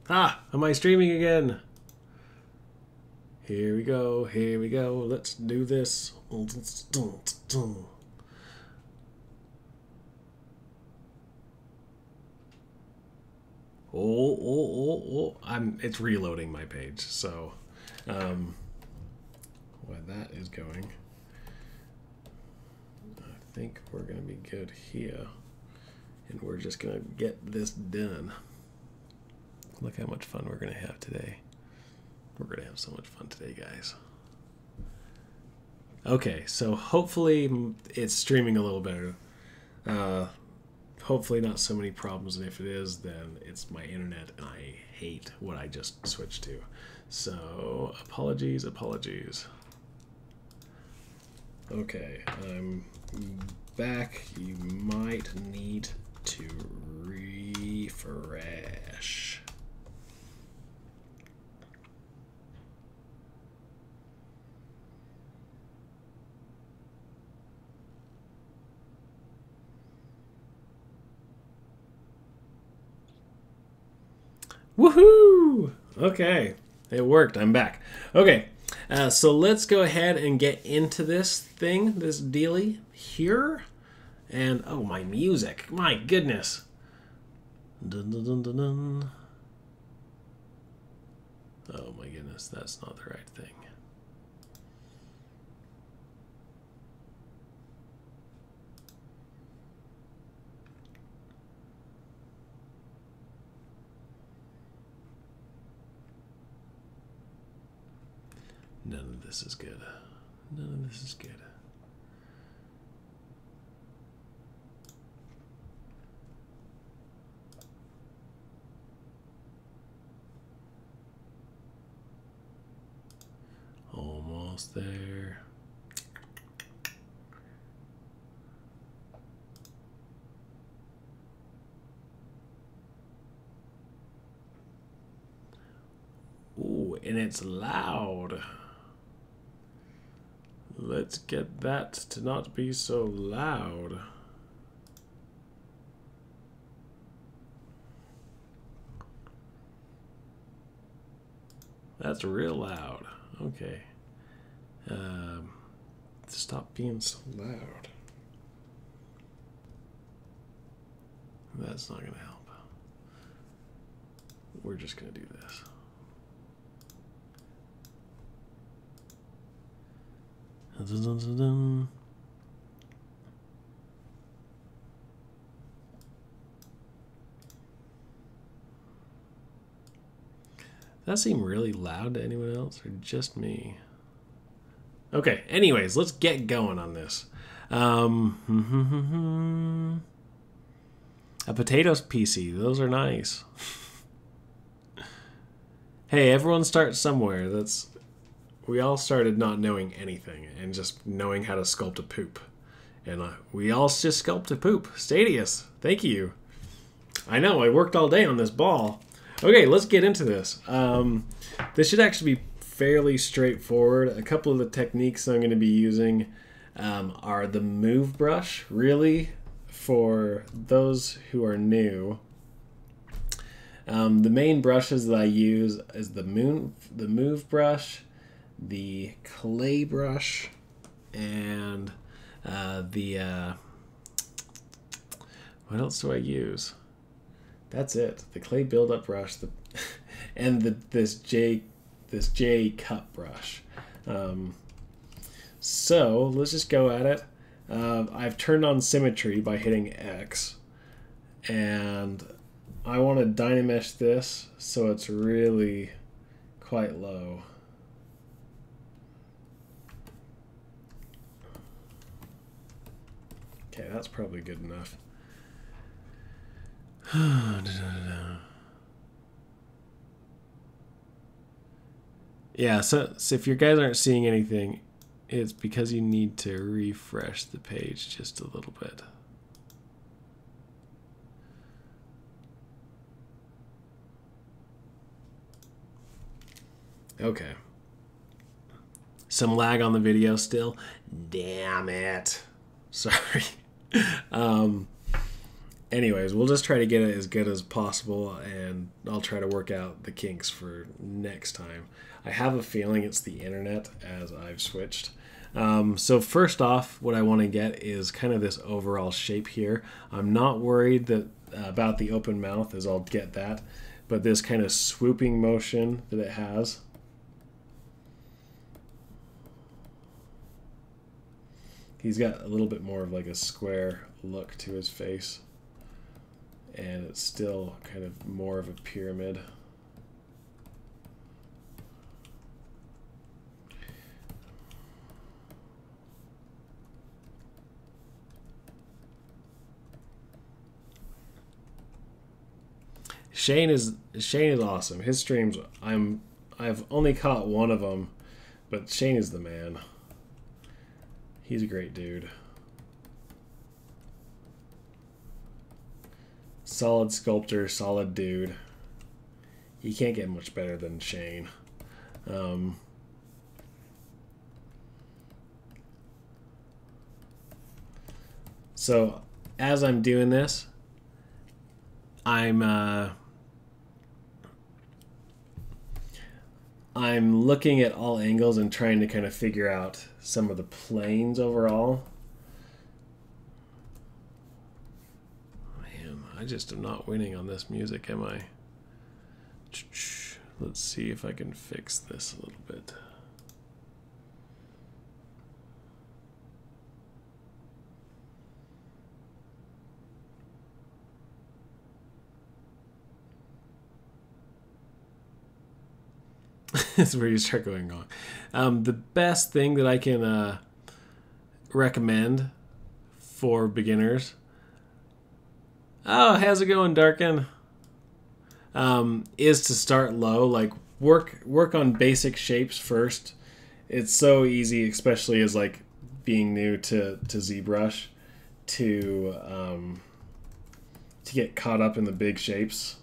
Ah, am I streaming again? Here we go, here we go. Let's do this. It's reloading my page, so while that is going, I think we're gonna be good here, and we're just gonna get this done. Look how much fun we're gonna have today. We're gonna have so much fun today, guys. Okay, so hopefully it's streaming a little better. Hopefully not so many problems, and if it is, then it's my internet, and I hate what I just switched to. So, apologies, apologies. Okay, I'm back. You might need to refresh. Woohoo! Okay, it worked. I'm back. Okay, so let's go ahead and get into this thing, this dealie here. And, oh, my music. My goodness. Dun, dun, dun, dun, dun. Oh, my goodness. That's not the right thing. None of this is good. None of this is good. Almost there. Ooh, and it's loud. Let's get that to not be so loud. That's real loud. Okay. Stop being so loud. That's not going to help. We're just going to do this. That seem really loud to anyone else or just me? Okay, anyways, let's get going on this. A potatoes PC, those are nice. Hey, everyone starts somewhere. We all started not knowing anything and just knowing how to sculpt a poop. And we all just sculpt a poop. Stadius, thank you. I know, I worked all day on this ball. Okay, let's get into this. This should actually be fairly straightforward. A couple of the techniques I'm going to be using are the move brush, really, for those who are new. The main brushes that I use is the move brush, the clay brush, and what else do I use? That's it. The clay buildup brush, and this J cup brush. So let's just go at it. I've turned on symmetry by hitting X, and I want to dynamesh this so it's really quite low. Okay, that's probably good enough. Yeah, so if you guys aren't seeing anything, it's because you need to refresh the page just a little bit. Okay. Some lag on the video still. Damn it. Sorry. anyways, we'll just try to get it as good as possible, and I'll try to work out the kinks for next time. I have a feeling it's the internet as I've switched. So first off, what I want to get is kind of this overall shape here. I'm not worried that about the open mouth, as I'll get that, but this kind of swooping motion that it has. He's got a little bit more of like a square look to his face, and it's still kind of more of a pyramid. Shane is awesome. His streams, I've only caught one of them, but Shane is the man. He's a great dude. Solid sculptor, solid dude. You can't get much better than Shane. So as I'm doing this, I'm looking at all angles and trying to kind of figure out some of the planes overall. Man, I just am not winning on this music, am I? Let's see if I can fix this a little bit. This is where you start going wrong. The best thing that I can recommend for beginners. Oh, how's it going, Darkin? Is to start low. Like work on basic shapes first. It's so easy, especially as like being new to ZBrush, to get caught up in the big shapes.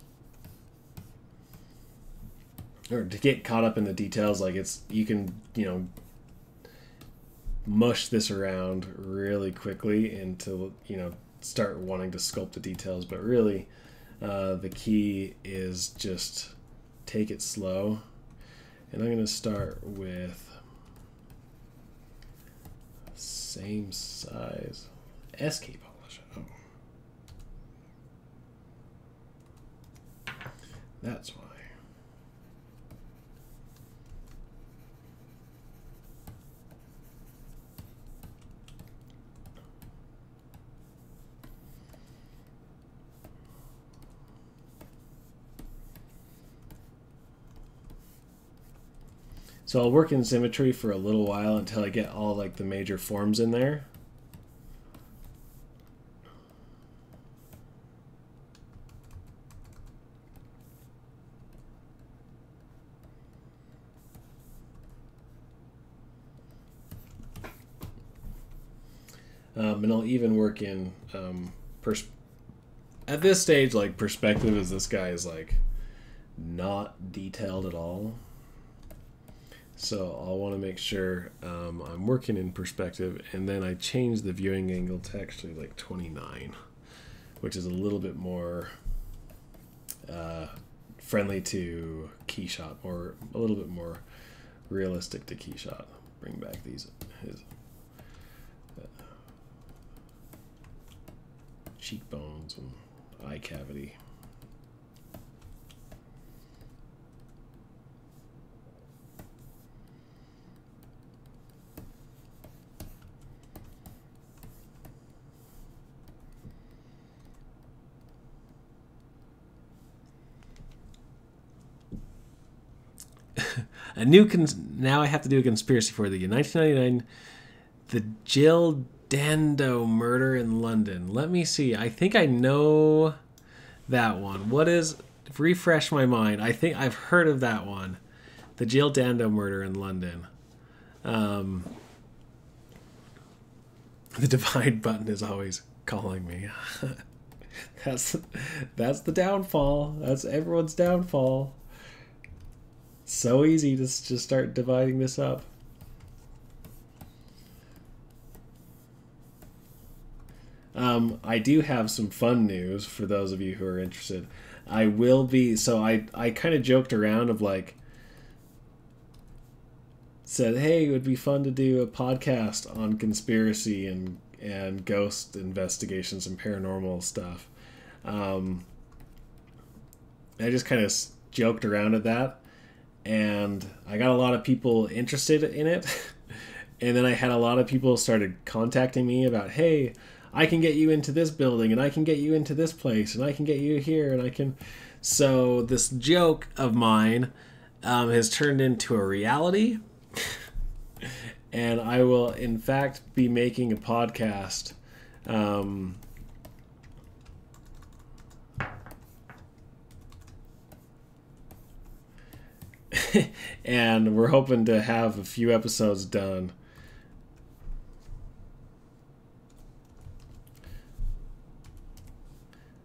Or to get caught up in the details. Like you can, mush this around really quickly into, start wanting to sculpt the details. But really, the key is just take it slow. And I'm going to start with same size SK polish. Oh. That's why. So I'll work in symmetry for a little while until I get all like the major forms in there. And I'll even work in at this stage, like perspective, as this guy is like not detailed at all. So I'll want to make sure I'm working in perspective, and then I change the viewing angle to actually like 29, which is a little bit more friendly to key shot, or a little bit more realistic to key shot. Bring back his cheekbones and eye cavity. Now I have to do a conspiracy for the 1999, the Jill Dando murder in London. Let me see. I think I know that one. What is? Refresh my mind. I think I've heard of that one. The Jill Dando murder in London. The divide button is always calling me. That's the downfall. That's everyone's downfall. So easy to just start dividing this up. I do have some fun news for those of you who are interested. I will be, so I kind of joked around of like, said, hey, it would be fun to do a podcast on conspiracy and ghost investigations and paranormal stuff. I just kind of joked around at that, and I got a lot of people interested in it. And then I had a lot of people started contacting me about, hey, I can get you into this building, and I can get you into this place, and I can get you here, and I can... So this joke of mine has turned into a reality. And I will, in fact, be making a podcast and we're hoping to have a few episodes done.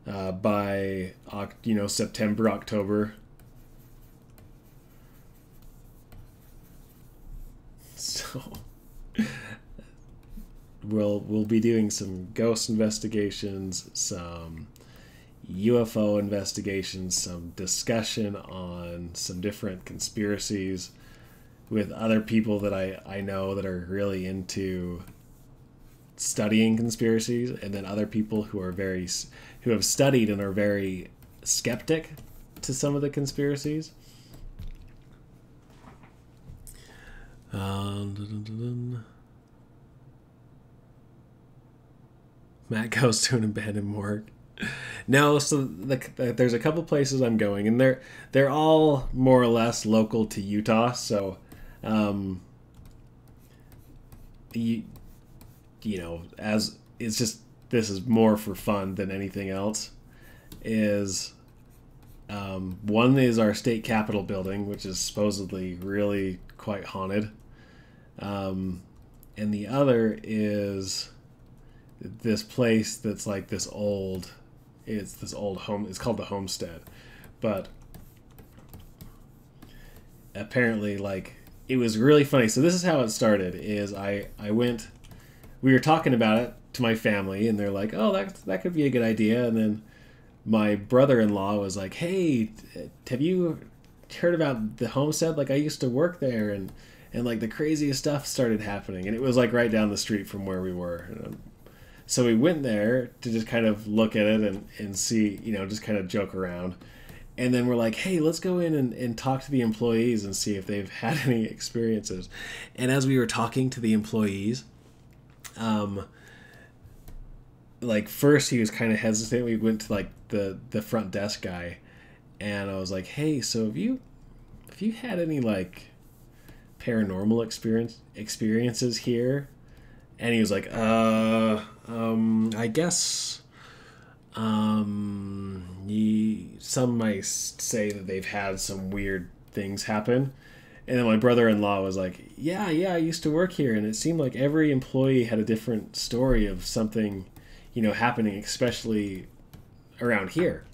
By September, October. So we'll be doing some ghost investigations, some UFO investigations, some discussion on some different conspiracies with other people that I know that are really into studying conspiracies, and then other people who have studied and are very skeptic to some of the conspiracies. Matt goes to an abandoned morgue. No, so there's a couple places I'm going, and they're all more or less local to Utah. So, as it's just, this is more for fun than anything else. One is our state capitol building, which is supposedly really quite haunted. And the other is this place that's like this old home. It's called the Homestead, but apparently, like, it was really funny. So this is how it started. We were talking about it to my family, and they're like, oh, that could be a good idea. And then my brother-in-law was like, hey, have you heard about the Homestead? Like, I used to work there, and like the craziest stuff started happening, and it was like right down the street from where we were. So we went there to just kind of look at it and see, just kind of joke around. And then we're like, hey, let's go in and talk to the employees and see if they've had any experiences. And as we were talking to the employees, like, first he was kind of hesitant. We went to like the front desk guy, and I was like, hey, so have you had any like paranormal experiences here? And he was like, I guess some might say that they've had some weird things happen. And then my brother-in-law was like, yeah, I used to work here, and it seemed like every employee had a different story of something, happening, especially around here.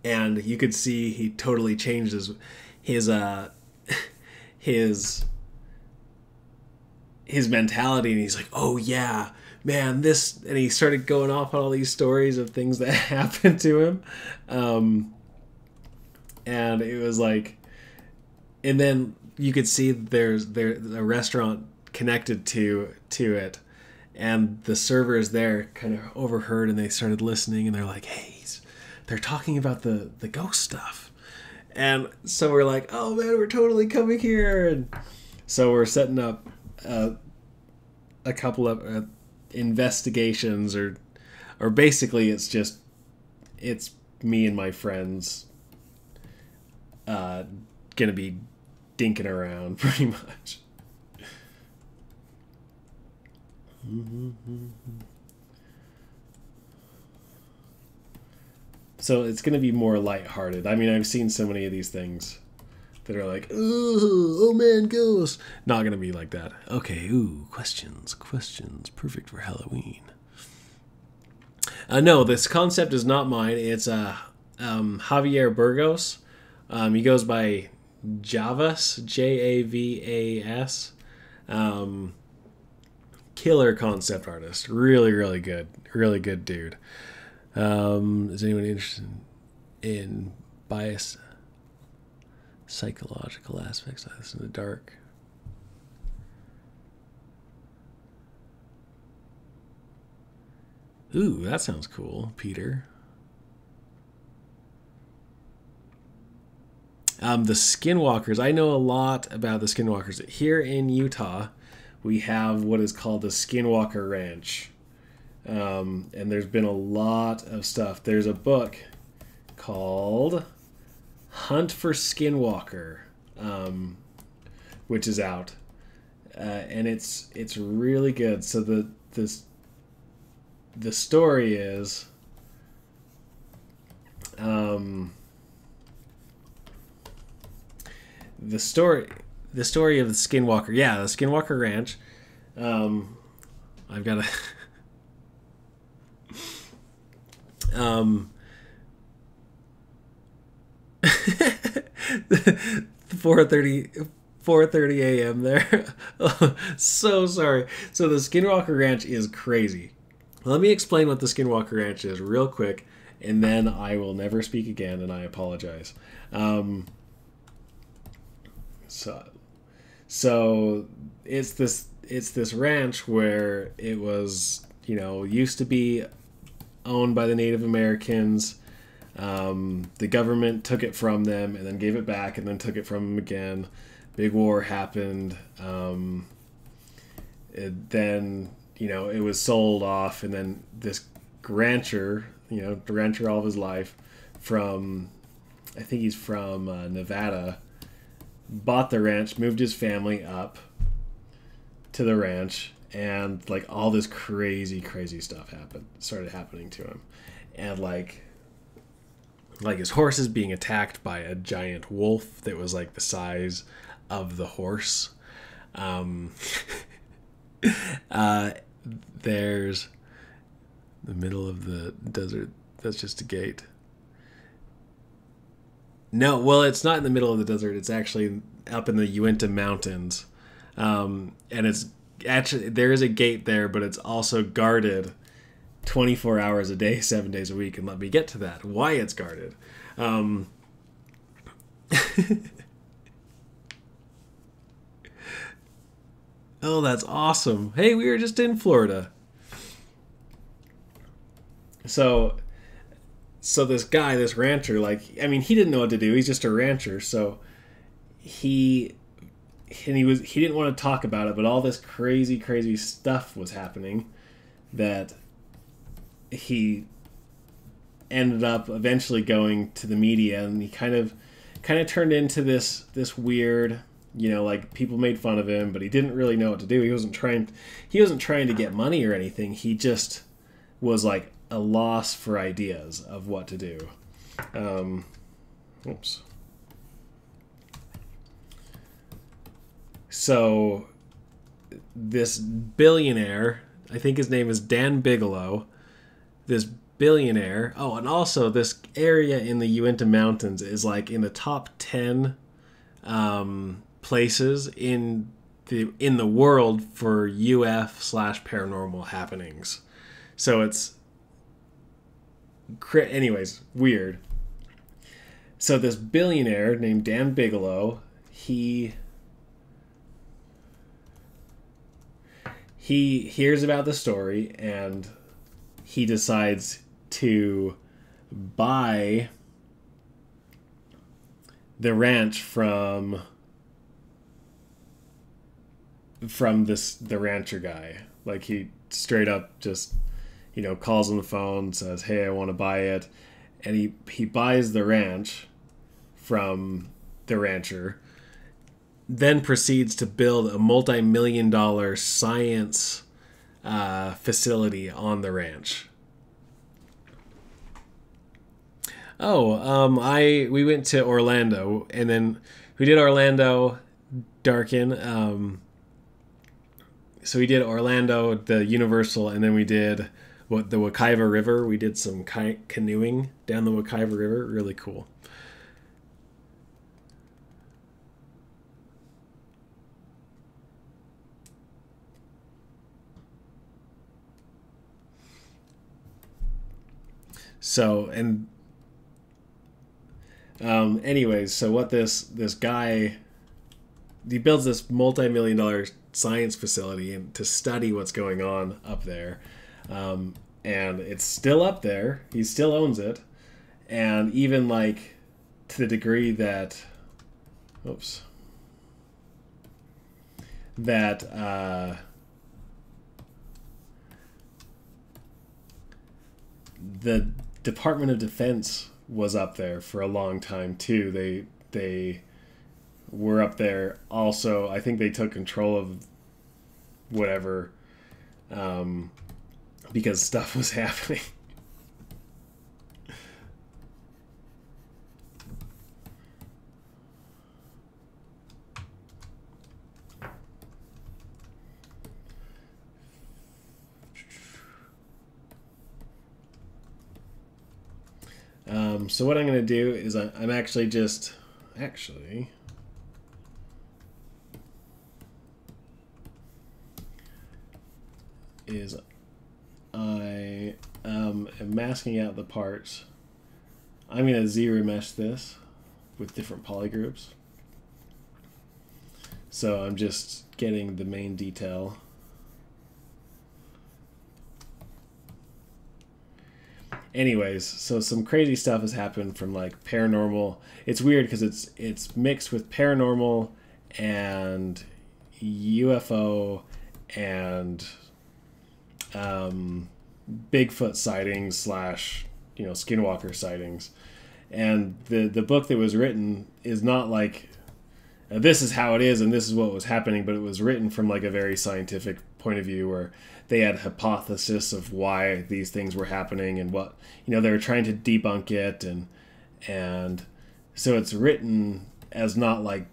And you could see he totally changed his mentality, and he's like, oh yeah, man, this, and he started going off on all these stories of things that happened to him. And it was like, and then you could see there's a restaurant connected to it, and the servers there kind of overheard, and they started listening, and they're like, hey, they're talking about the ghost stuff. And so we're like, oh man, we're totally coming here. And so we're setting up a couple of investigations, or basically it's me and my friends gonna be dinking around pretty much. So it's gonna be more lighthearted. I mean, I've seen so many of these things that are like, oh man, ghosts. Not gonna be like that. Okay, questions, perfect for Halloween. No, this concept is not mine. It's Javier Burgos. He goes by Javas, Javas. killer concept artist. Really, really good. Really good dude. Is anyone interested in bias, psychological aspects of this in the dark? Ooh, that sounds cool, Peter. The Skinwalkers. I know a lot about the Skinwalkers. Here in Utah, we have what is called the Skinwalker Ranch. And there's been a lot of stuff. There's a book called Hunt for Skinwalker, which is out. And it's really good. So the story is the story of the Skinwalker. Yeah, the Skinwalker Ranch. I've got a 4:30 a.m. there. Oh, so sorry. So the Skinwalker Ranch is crazy. Let me explain what the Skinwalker Ranch is real quick, and then I will never speak again, and I apologize. So it's this ranch where it was, used to be owned by the Native Americans. The government took it from them and then gave it back and then took it from them again. Big war happened. Then it was sold off, and then this rancher, the rancher all of his life, I think he's from Nevada, bought the ranch, moved his family up to the ranch, and like all this crazy stuff started happening to him, and like his horses being attacked by a giant wolf that was like the size of the horse. There's the middle of the desert. That's just a gate. No, well, it's not in the middle of the desert. It's actually up in the Uinta Mountains. And it's actually, there is a gate there, but it's also guarded 24 hours a day, 7 days a week. And let me get to that, why it's guarded. Oh, that's awesome. Hey, we were just in Florida. So this guy, this rancher, he didn't know what to do. He's just a rancher. So he didn't want to talk about it, but all this crazy stuff was happening that he ended up eventually going to the media, and he kind of turned into this weird, people made fun of him, but he didn't really know what to do. He wasn't trying to get money or anything. He just was like a loss for ideas of what to do. Oops. So this billionaire, I think his name is Dan Bigelow, this billionaire. Oh, and also this area in the Uinta Mountains is like in the top 10 places in the world for UF/paranormal happenings. So it's anyways, weird. So this billionaire named Dan Bigelow, he hears about the story, and he decides to buy the ranch from the rancher guy. Like, he straight up just calls on the phone, says, hey, I want to buy it. And he buys the ranch from the rancher, then proceeds to build a multi-million-dollar science facility on the ranch. We went to Orlando, and then we did Orlando Darken. So we did Orlando, the Universal, and then we did the Wekiva River. We did some canoeing down the Wekiva River. Really cool. So, and anyways, so what this guy, he builds this multi-million-dollar science facility to study what's going on up there, and it's still up there. He still owns it, and even like to the degree that, oops, that the Department of Defense was up there for a long time too. They were up there also. I think they took control of whatever, because stuff was happening. So what I'm going to do is I'm actually just I am masking out the parts. I'm going to ZRemesh this with different polygroups. So I'm just getting the main detail. Anyways, so some crazy stuff has happened from like paranormal. It's weird because it's mixed with paranormal and UFO and Bigfoot sightings slash, you know, skinwalker sightings. And the book that was written is not like this is how it is and this is what was happening, but it was written from like a very scientific point of view where they had hypothesis of why these things were happening and what, you know, they were trying to debunk it, and so it's written as not like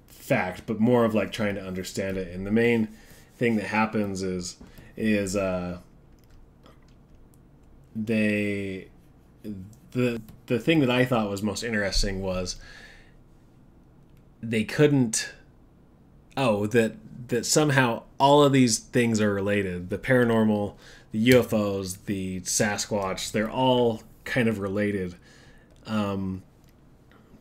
fact, but more of like trying to understand it. And the main thing that happens is the thing that I thought was most interesting was they couldn't that somehow all of these things are related. The paranormal, the UFOs, the Sasquatch, they're all kind of related.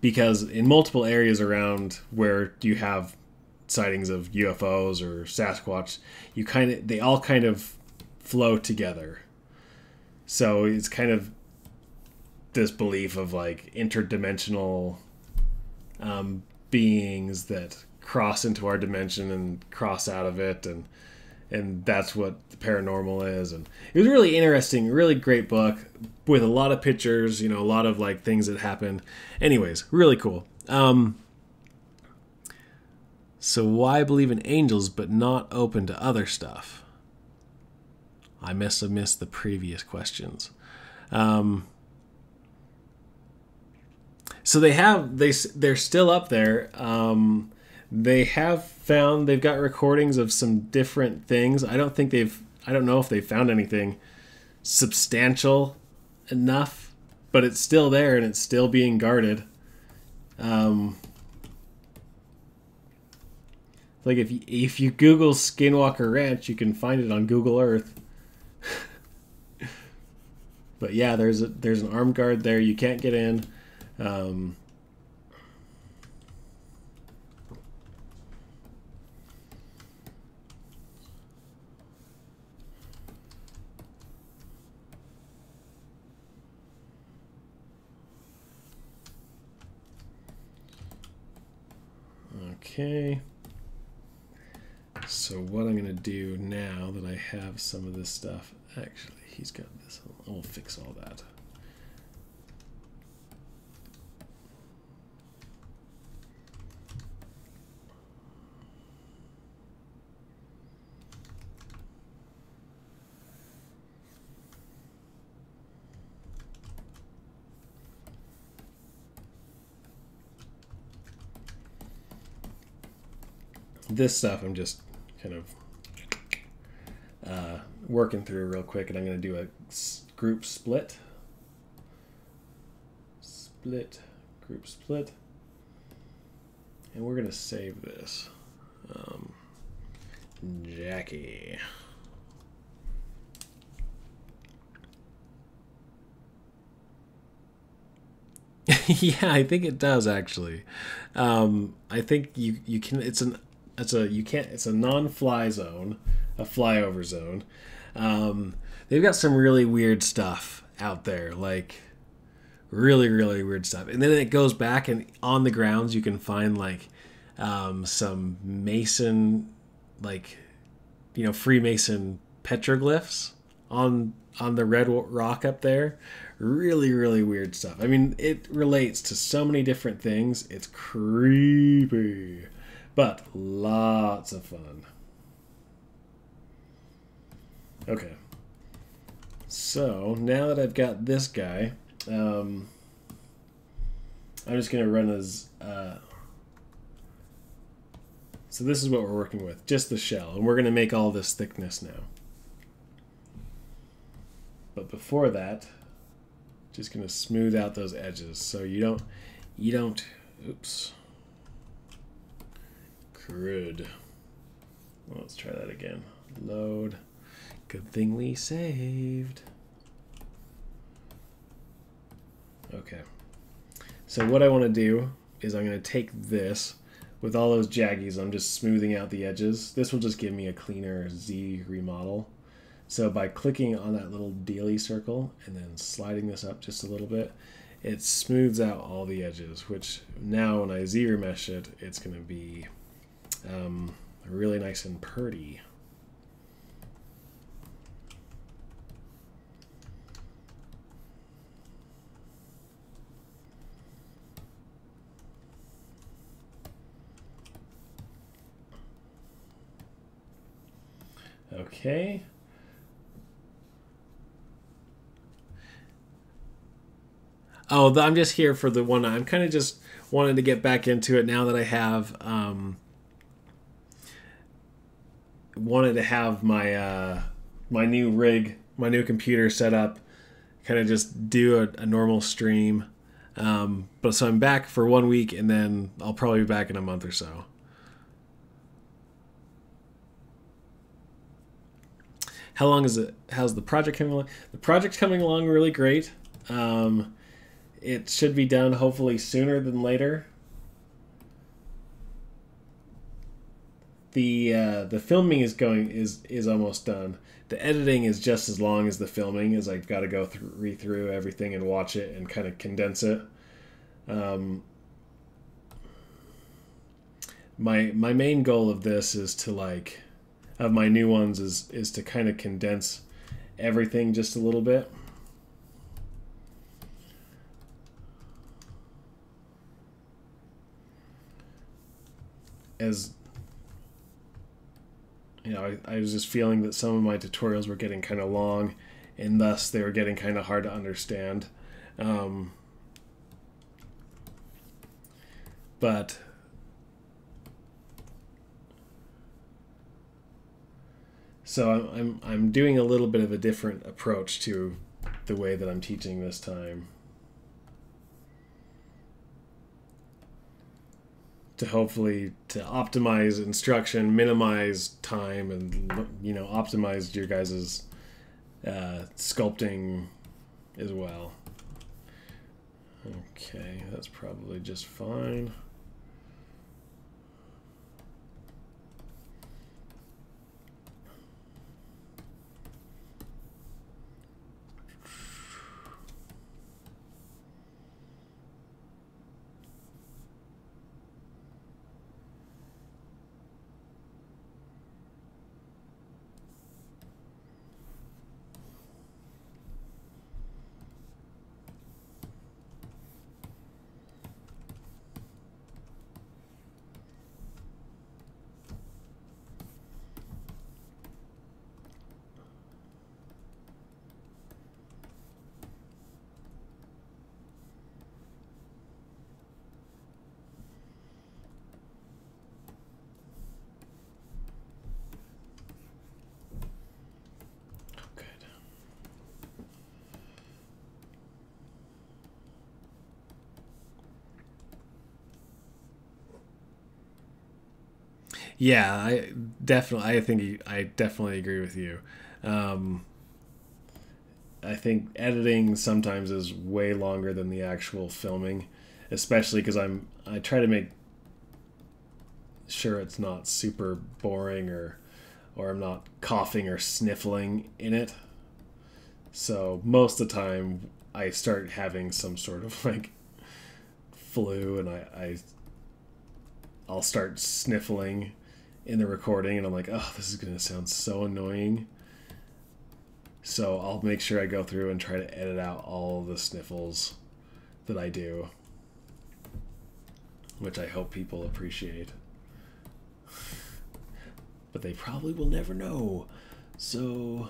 Because in multiple areas around where you have sightings of UFOs or Sasquatch, they all kind of flow together. So it's kind of this belief of like interdimensional beings that cross into our dimension and cross out of it, and that's what the paranormal is. And it was really interesting, really great book with a lot of pictures, you know, a lot of like things that happened. Anyways, really cool. So why believe in angels but not open to other stuff? I must have missed the previous questions. So they're still up there. They've got recordings of some different things. I don't know if they've found anything substantial enough, but it's still there and it's still being guarded. Like if you Google Skinwalker Ranch, you can find it on Google Earth. But yeah, there's an armed guard there. You can't get in. Okay. So what I'm going to do now that I have some of this stuff, actually, he's got this. I'll fix all that. This stuff I'm just kind of working through real quick, and I'm going to do a group split, group split, and we're going to save this. Jackie. Yeah, I think it does actually. I think you can. It's a non-fly zone, a flyover zone. They've got some really weird stuff out there, like really weird stuff. And then it goes back, and on the grounds you can find like some Mason, like Freemason petroglyphs on the red rock up there. Really weird stuff. I mean, it relates to so many different things. It's creepy, but lots of fun. Okay, so now that I've got this guy, I'm just gonna run as so this is what we're working with, just the shell, and we're gonna make all this thickness now. But before that, just gonna smooth out those edges so you don't oops, crud. Well, let's try that again. Load. Good thing we saved. Okay, so what I want to do is I'm going to take this with all those jaggies. I'm just smoothing out the edges. This will just give me a cleaner Z remodel. So by clicking on that little dealy circle and then sliding this up just a little bit, it smooths out all the edges, which now when I Z remesh it, it's going to be really nice and purty. Okay. Oh, I'm just here for the one. I'm kind of just wanting to get back into it now that I have wanted to have my my new rig, my new computer set up, kind of just do a normal stream. But so I'm back for 1 week, and then I'll probably be back in a month or so. How long is it? How's the project coming along? The project's coming along really great. It should be done hopefully sooner than later. The filming is almost done. The editing is just as long as the filming, as I've got to go read through everything and watch it and kind of condense it. My main goal of this is to of my new ones is to kind of condense everything just a little bit. As you know, I was just feeling that some of my tutorials were getting kind of long, and thus they were getting kind of hard to understand. But so I'm doing a little bit of a different approach to the way that I'm teaching this time, to hopefully to optimize instruction, minimize time, and optimize your guys's sculpting as well. Okay, that's probably just fine. Yeah, I definitely agree with you. I think editing sometimes is way longer than the actual filming. especially because I try to make sure it's not super boring or I'm not coughing or sniffling in it. So most of the time I start having some sort of like flu, and I'll start sniffling in the recording, and I'm like, oh, this is gonna sound so annoying. So I'll make sure I go through and try to edit out all the sniffles that I do, which I hope people appreciate. But they probably will never know. So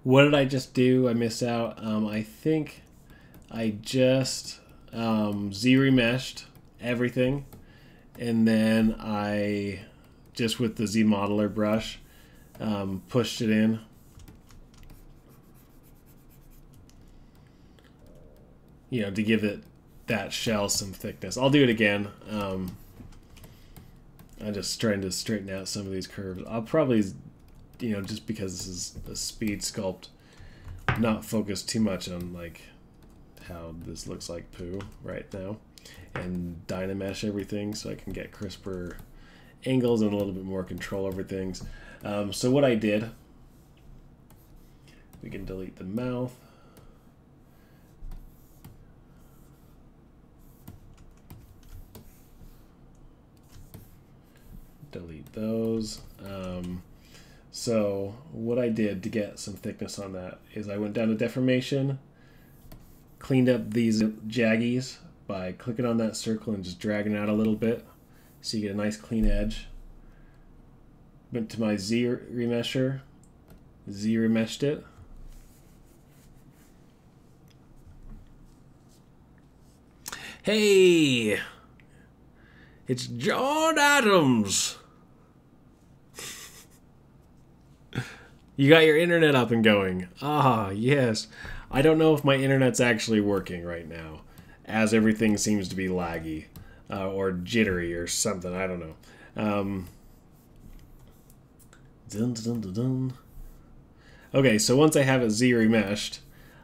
what did I just do? I missed out. I think I just Z-remeshed everything, and then I just with the Z modeler brush pushed it in. You know, to give it that shell some thickness. I'll do it again. I'm just trying to straighten out some of these curves. I'll probably, you know, just because this is a speed sculpt, not focus too much on like how this looks like poo right now, and dynamesh everything so I can get crisper angles and a little bit more control over things. So what I did, we can delete the mouth. Delete those. So what I did to get some thickness on that is I went down to deformation, cleaned up these jaggies by clicking on that circle and just dragging out a little bit so you get a nice clean edge. Went to my Z remesher, Z remeshed it. Hey, it's John Adams. You got your internet up and going. Ah, yes. I don't know if my internet's actually working right now, as everything seems to be laggy or jittery or something. I don't know. Dun, dun, dun, dun. Okay, so once I have it Z-remeshed,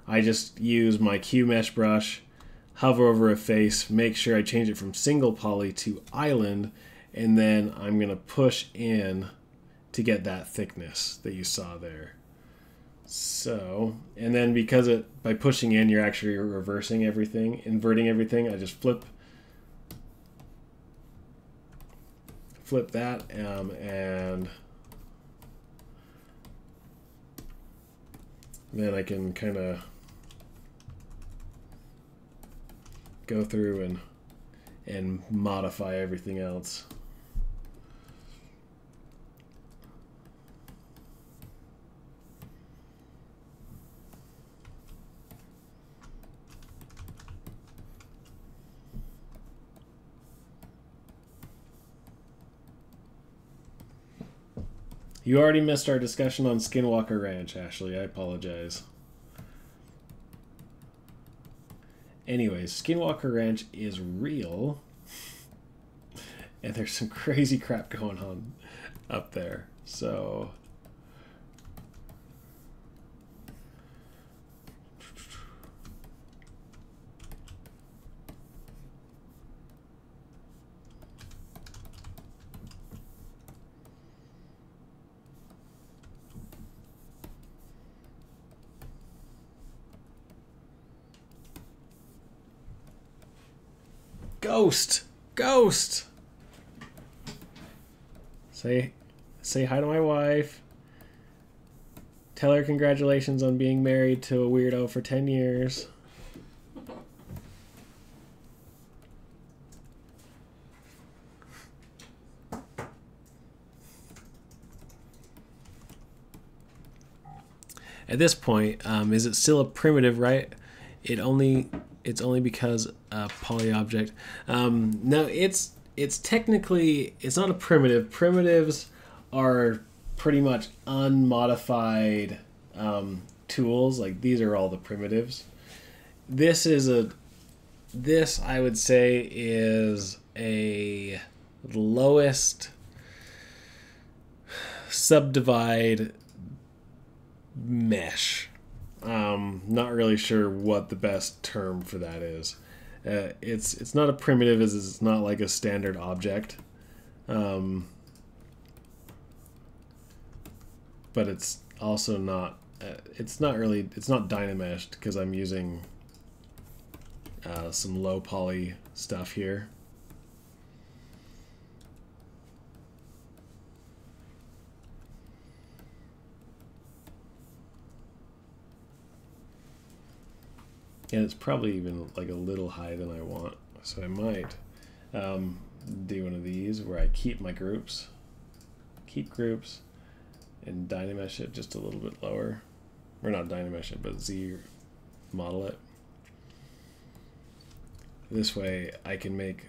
I just use my Q mesh brush, hover over a face, make sure I change it from single poly to island, and then I'm going to push in to get that thickness that you saw there. So, and then because by pushing in, you're actually reversing everything, inverting everything, I just flip that, and then I can kind of go through and modify everything else. You already missed our discussion on Skinwalker Ranch, Ashley. I apologize. Anyways, Skinwalker Ranch is real. And there's some crazy crap going on up there. So Ghost! Ghost! Say hi to my wife. Tell her congratulations on being married to a weirdo for 10 years. At this point, is it still a primitive, right? It's only because a poly object. No, it's technically, it's not a primitive. Primitives are pretty much unmodified tools. Like, these are all the primitives. This I would say is a lowest subdivide mesh. Not really sure what the best term for that is. It's not a primitive, as it's not like a standard object, but it's also not. It's not dynameshed because I'm using some low poly stuff here. And it's probably even like a little higher than I want. So I might do one of these where I keep my groups, and dynamesh it just a little bit lower. Or not dynamesh it, but Z model it. This way I can make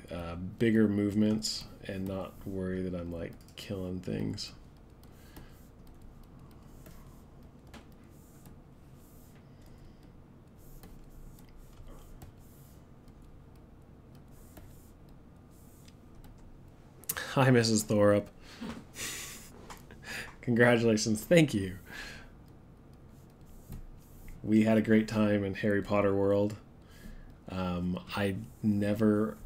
bigger movements and not worry that I'm like killing things. Hi, Mrs. Thorup. Congratulations. Thank you. We had a great time in Harry Potter world. I never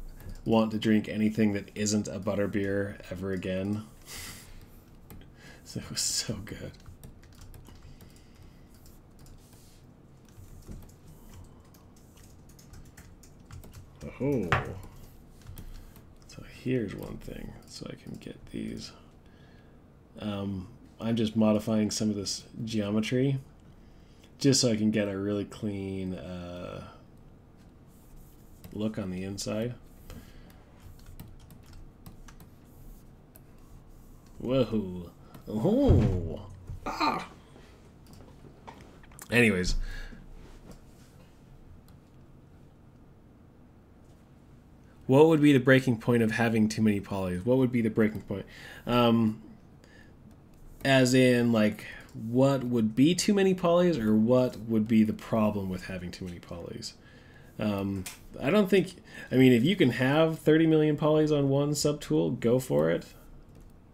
want to drink anything that isn't a butterbeer ever again. So it was so good. Oh. Here's one thing, so I can get these. I'm just modifying some of this geometry just so I can get a really clean look on the inside. Whoa. Oh. Ah. Anyways. What would be the breaking point of having too many polys? What would be the breaking point? As in, like, what would be too many polys, or what would be the problem with having too many polys? I don't think... I mean, if you can have 30 million polys on one subtool, go for it.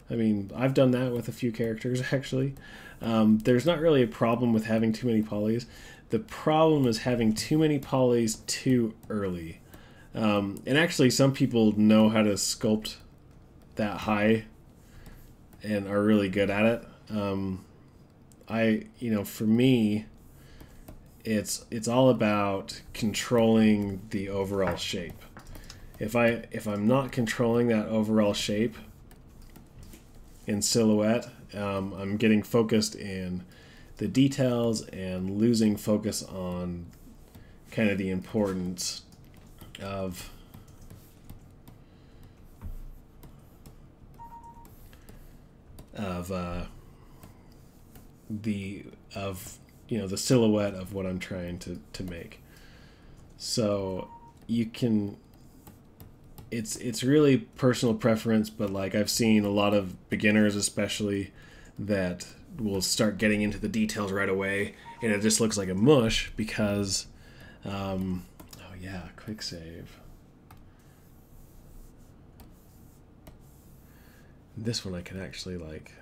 I mean, I've done that with a few characters, actually. There's not really a problem with having too many polys. The problem is having too many polys too early. And actually, some people know how to sculpt that high and are really good at it. For me, it's all about controlling the overall shape. If I'm not controlling that overall shape in silhouette, I'm getting focused in the details and losing focus on kind of the importance of the silhouette of what I'm trying to make. So you can, it's really personal preference, but like I've seen a lot of beginners especially that will start getting into the details right away and it just looks like a mush because oh yeah, quick save. This one I can actually like,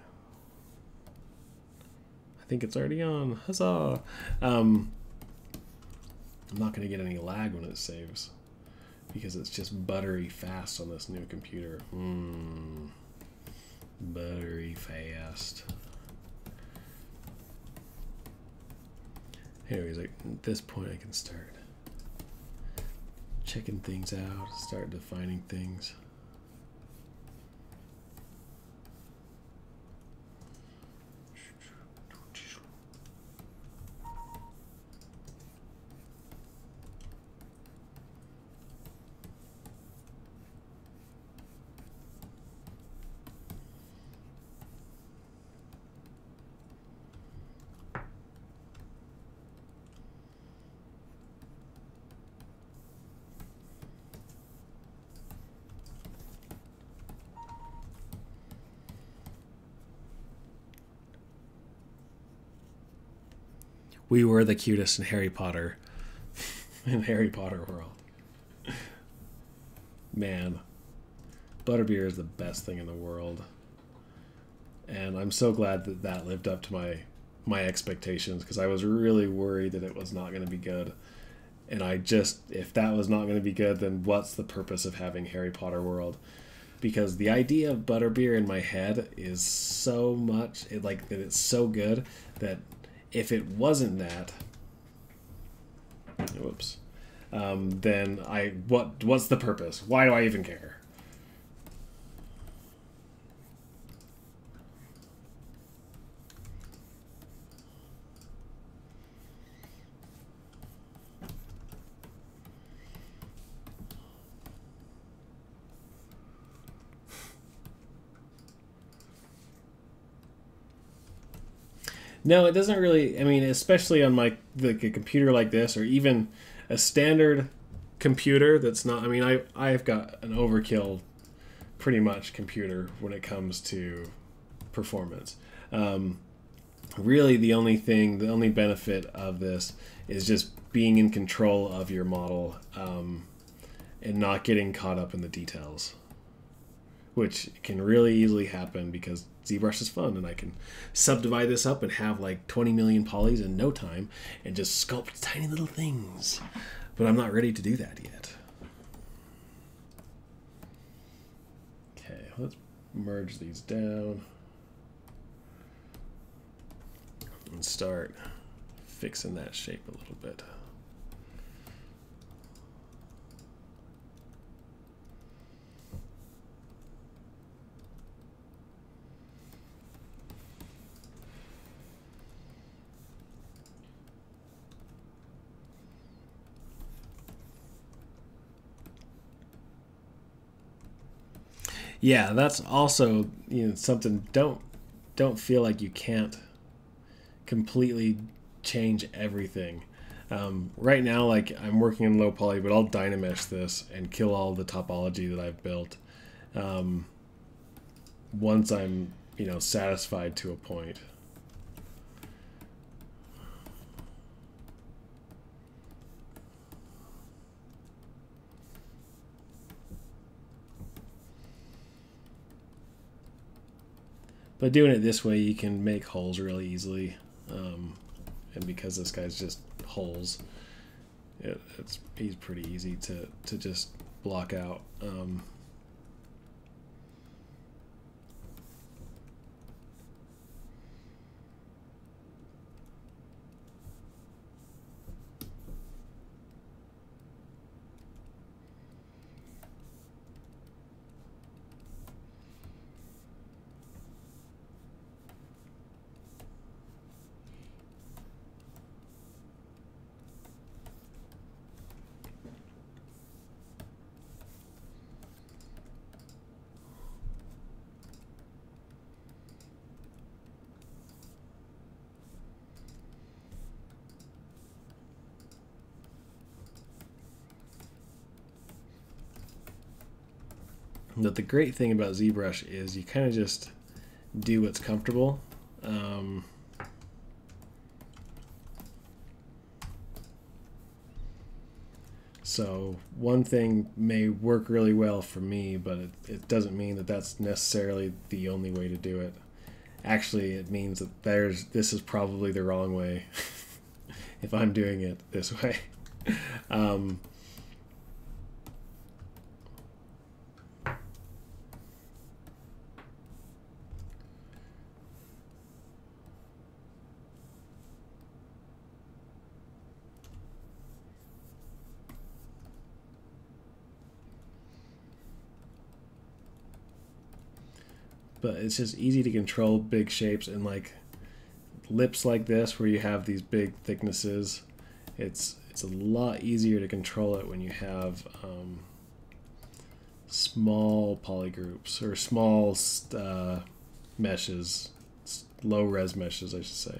I think it's already on. Huzzah! I'm not going to get any lag when it saves because it's just buttery fast on this new computer. Buttery fast. Anyways, like, at this point I can start checking things out, start defining things. We were the cutest in Harry Potter. In Harry Potter world. Man, butterbeer is the best thing in the world. And I'm so glad that that lived up to my expectations, because I was really worried that it was not going to be good. And if that was not going to be good, then what's the purpose of having Harry Potter world? Because the idea of butterbeer in my head is so much, that it's so good that if it wasn't that, whoops, then what's the purpose? Why do I even care? No, it doesn't really. I mean, especially on a computer like this, or even a standard computer that's not. I mean, I've got an overkill, pretty much, computer when it comes to performance. Really, the only benefit of this is just being in control of your model, and not getting caught up in the details, which can really easily happen because ZBrush is fun, and I can subdivide this up and have like 20 million polys in no time and just sculpt tiny little things. But I'm not ready to do that yet. Okay, let's merge these down and start fixing that shape a little bit. Yeah, that's also, something. Don't feel like you can't completely change everything. Right now, like, I'm working in low poly, but I'll dynamesh this and kill all the topology that I've built, once I'm satisfied to a point. But doing it this way, you can make holes really easily, and because this guy's just holes, he's pretty easy to just block out. But the great thing about ZBrush is you kind of just do what's comfortable. So one thing may work really well for me, but it doesn't mean that that's necessarily the only way to do it. Actually, it means that this is probably the wrong way if I'm doing it this way. But it's just easy to control big shapes, and like lips like this where you have these big thicknesses, it's a lot easier to control it when you have small polygroups, or small meshes, low res meshes, I should say.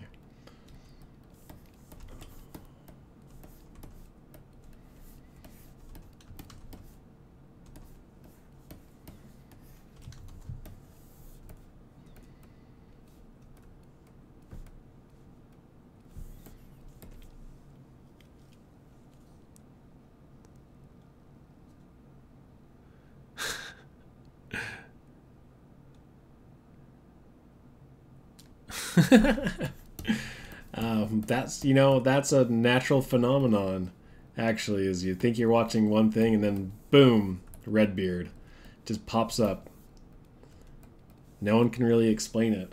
That's, you know, that's a natural phenomenon, actually, is you think you're watching one thing and then boom, Redbeard just pops up. No one can really explain it.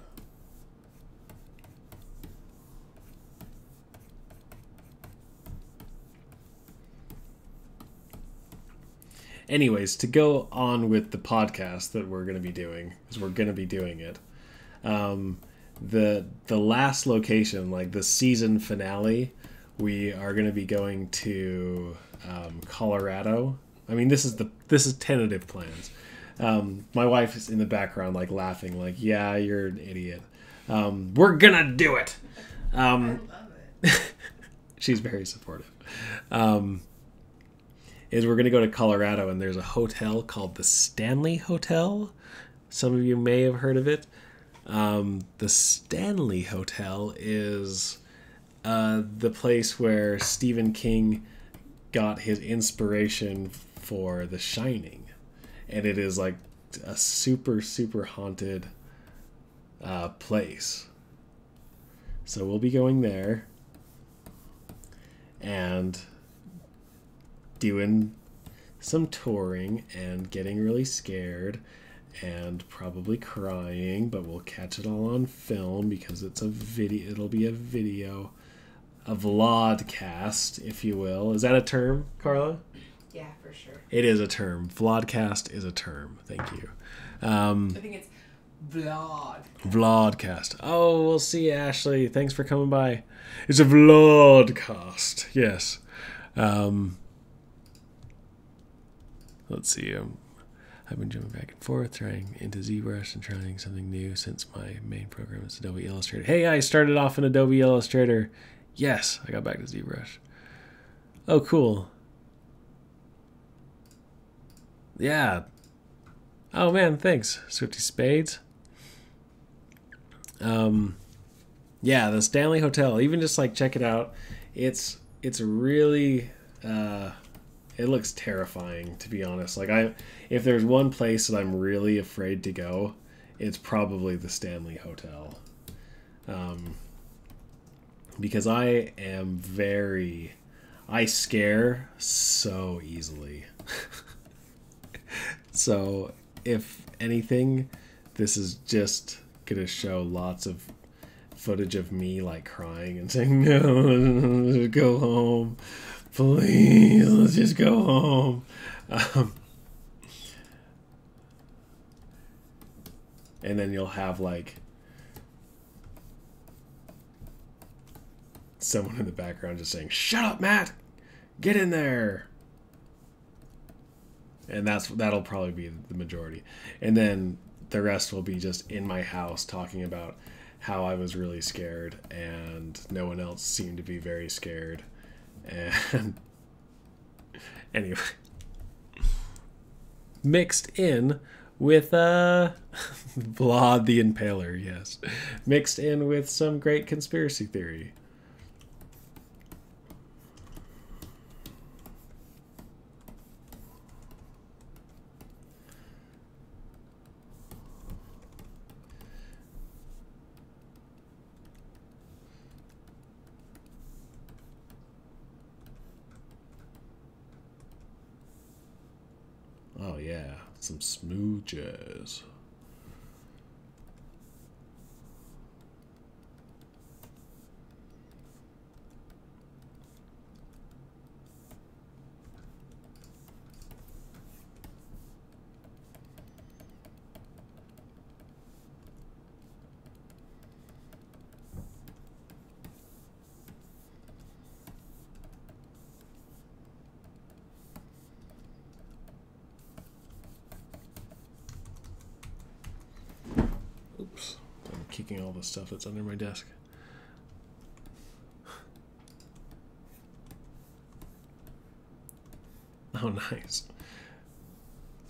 Anyways, to go on with the podcast that we're going to be doing, because we're going to be doing it, the last location, like the season finale, we are going to be going to Colorado. I mean, this is tentative plans. My wife is in the background, like laughing, like, "Yeah, you're an idiot." We're gonna do it. I love it. She's very supportive. Is we're going to go to Colorado, and there's a hotel called the Stanley Hotel. Some of you may have heard of it. The Stanley Hotel is the place where Stephen King got his inspiration for The Shining. And it is like a super, super haunted place. So we'll be going there. And doing some touring and getting really scared and probably crying, but we'll catch it all on film because it's a video. It'll be a video, a vlogcast, if you will. Is that a term, Carla? Yeah, for sure. It is a term. Vlogcast is a term. Thank you. I think it's vlog. Vlogcast. Oh, we'll see, Ashley. Thanks for coming by. It's a vlogcast. Yes. Let's see. I've been jumping back and forth, trying into ZBrush and trying something new since my main program is Adobe Illustrator. Hey, I started off in Adobe Illustrator. Yes, I got back to ZBrush. Oh, cool. Yeah. Oh, man, thanks, Swifty Spades. Yeah, the Stanley Hotel. Even just, like, check it out. It's really... it looks terrifying, to be honest. Like, if there's one place that I'm really afraid to go, it's probably the Stanley Hotel. Because I scare so easily. So, if anything, this is just gonna show lots of footage of me, like, crying and saying, "No, go home. Please, let's just go home." And then you'll have, like, someone in the background just saying, "Shut up, Matt! Get in there!" And that'll probably be the majority. And then the rest will be just in my house talking about how I was really scared and no one else seemed to be very scared. And anyway, mixed in with Vlad the Impaler, yes. Mixed in with some great conspiracy theory. Oh yeah, some smooth jazz. Oops, I'm kicking all the stuff that's under my desk. Oh, nice.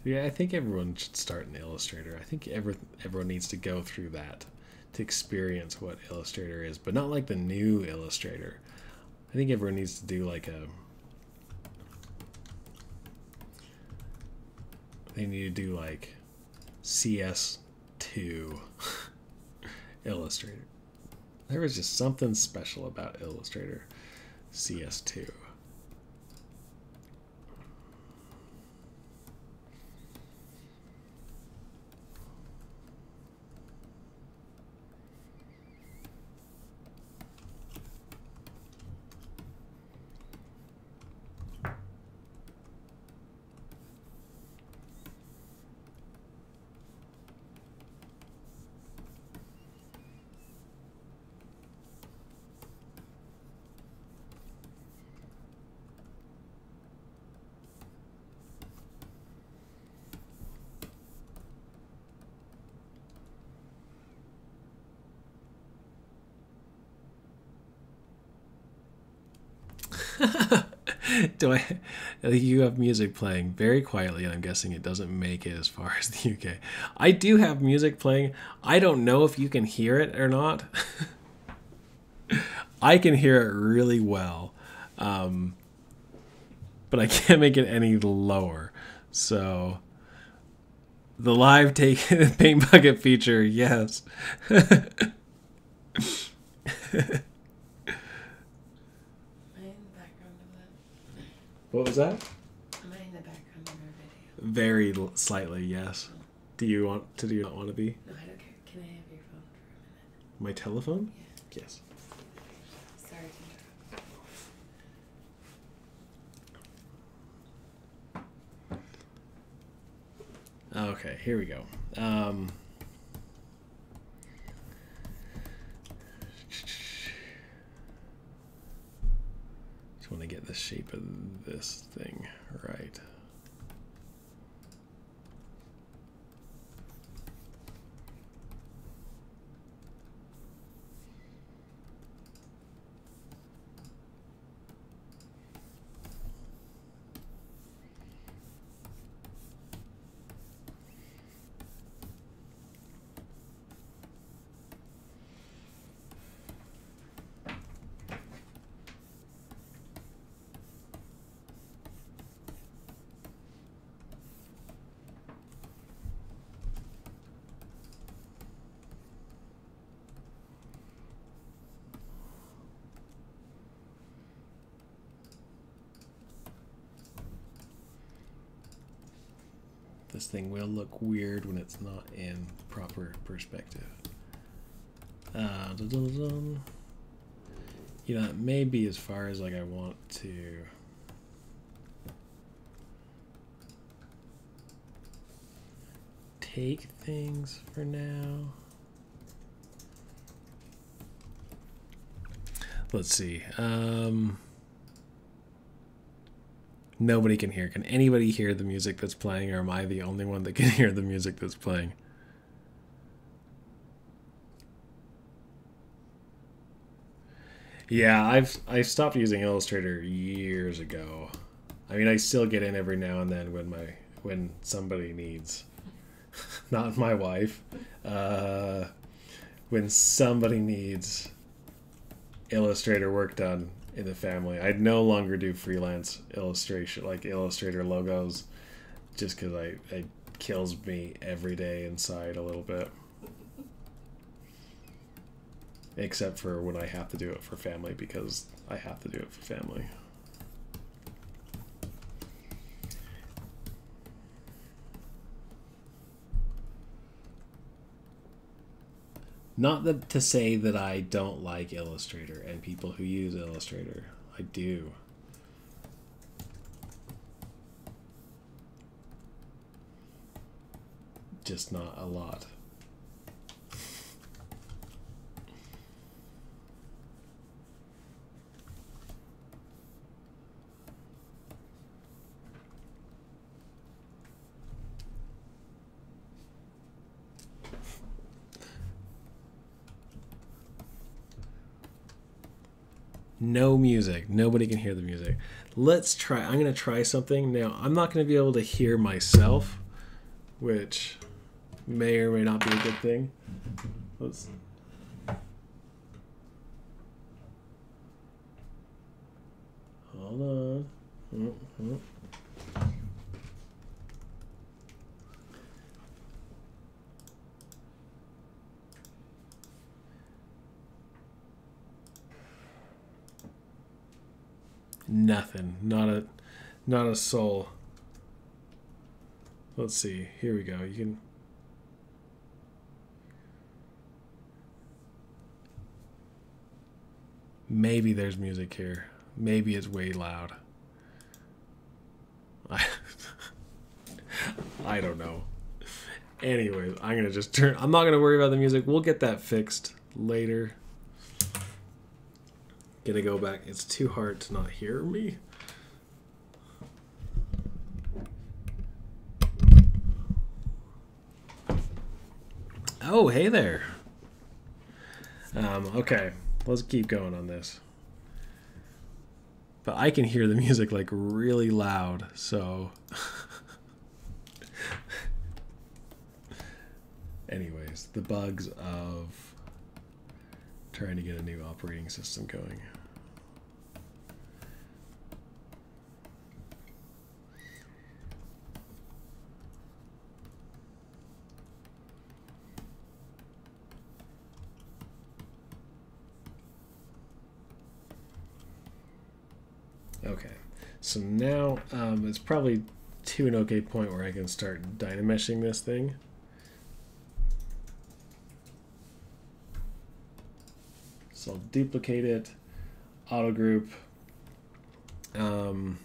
Yeah, I think everyone should start in Illustrator. I think everyone needs to go through that to experience what Illustrator is, but not like the new Illustrator. I think everyone needs to do like they need to do like CS2 Illustrator. There was just something special about Illustrator CS2. You have music playing very quietly, and I'm guessing it doesn't make it as far as the UK. I do have music playing. I don't know if you can hear it or not. I can hear it really well, but I can't make it any lower. So the live take paint bucket feature, yes. What was that? Am I in the background of our video? Very slightly, yes. Do you want to? Do you not want to be? No, I don't care. Can I have your phone for a minute? My telephone? Yeah. Yes. Sorry to interrupt. Okay, here we go. Just want to get the shape of this thing right. This thing will look weird when it's not in proper perspective. You know, it may be as far as like I want to. Take things for now. Let's see. Nobody can hear. Can anybody hear the music that's playing, or am I the only one that can hear the music that's playing? Yeah, I've stopped using Illustrator years ago. I mean, I still get in every now and then when somebody needs, not my wife, when somebody needs Illustrator work done in the family. I'd no longer do freelance illustration, like Illustrator logos, just because it kills me every day inside a little bit. Except for when I have to do it for family, because I have to do it for family. Not that to say that I don't like Illustrator and people who use Illustrator. I do. Just not a lot. No music. Nobody can hear the music. Let's try. I'm going to try something. Now, I'm not going to be able to hear myself, which may or may not be a good thing. Let's... Hold on. Nothing. Not a soul. Let's see. Here we go. You can. Maybe there's music here. Maybe it's way loud. I don't know. Anyways, I'm gonna just turn. I'm not gonna worry about the music. We'll get that fixed later. Gonna go back. It's too hard to not hear me. Oh, hey there. Okay, let's keep going on this. But I can hear the music like really loud, so. Anyways, the bugs of trying to get a new operating system going. Okay, so now it's probably to an okay point where I can start dynameshing this thing. So I'll duplicate it, auto group, and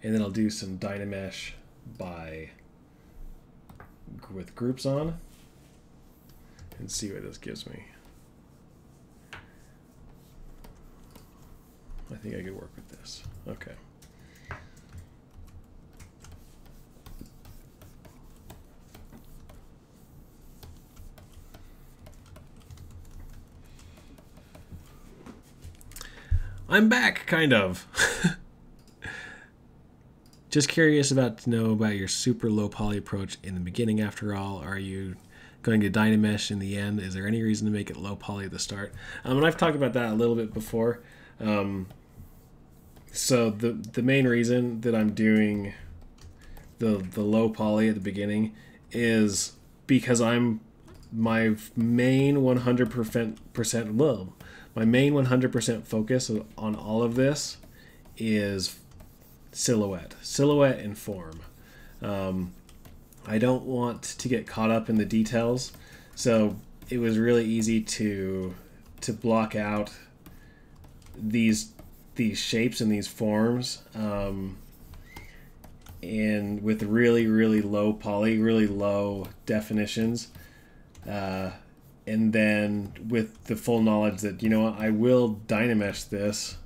then I'll do some dynamesh with groups on and see what this gives me. I think I could work with this. Okay. I'm back, kind of. Just curious to know about your super low poly approach in the beginning. After all, are you going to dynamesh in the end? Is there any reason to make it low poly at the start? And I've talked about that a little bit before. So the main reason that I'm doing the low poly at the beginning is because my main 100% my main 100% focus on all of this is silhouette and form. I don't want to get caught up in the details, so it was really easy to block out these shapes and these forms, and with really low poly, really low definitions, and then with the full knowledge that, you know what, I will dynamesh this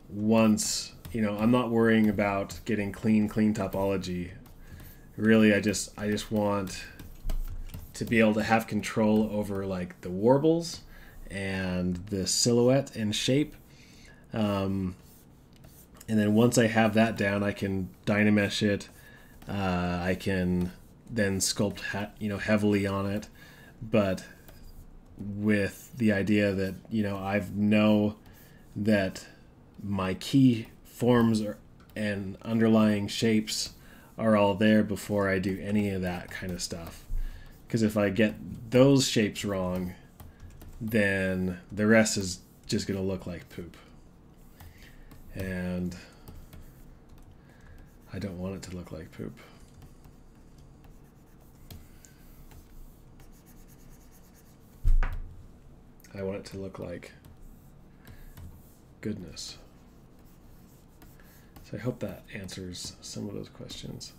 once, you know, I'm not worrying about getting clean topology. Really, I just want to be able to have control over like the warbles and the silhouette and shape. And then once I have that down, I can dynamesh it. I can then sculpt heavily on it, but with the idea that, you know, I know that my key forms and underlying shapes are all there before I do any of that kind of stuff. Because if I get those shapes wrong, then the rest is just going to look like poop. And I don't want it to look like poop. I want it to look like goodness. So I hope that answers some of those questions.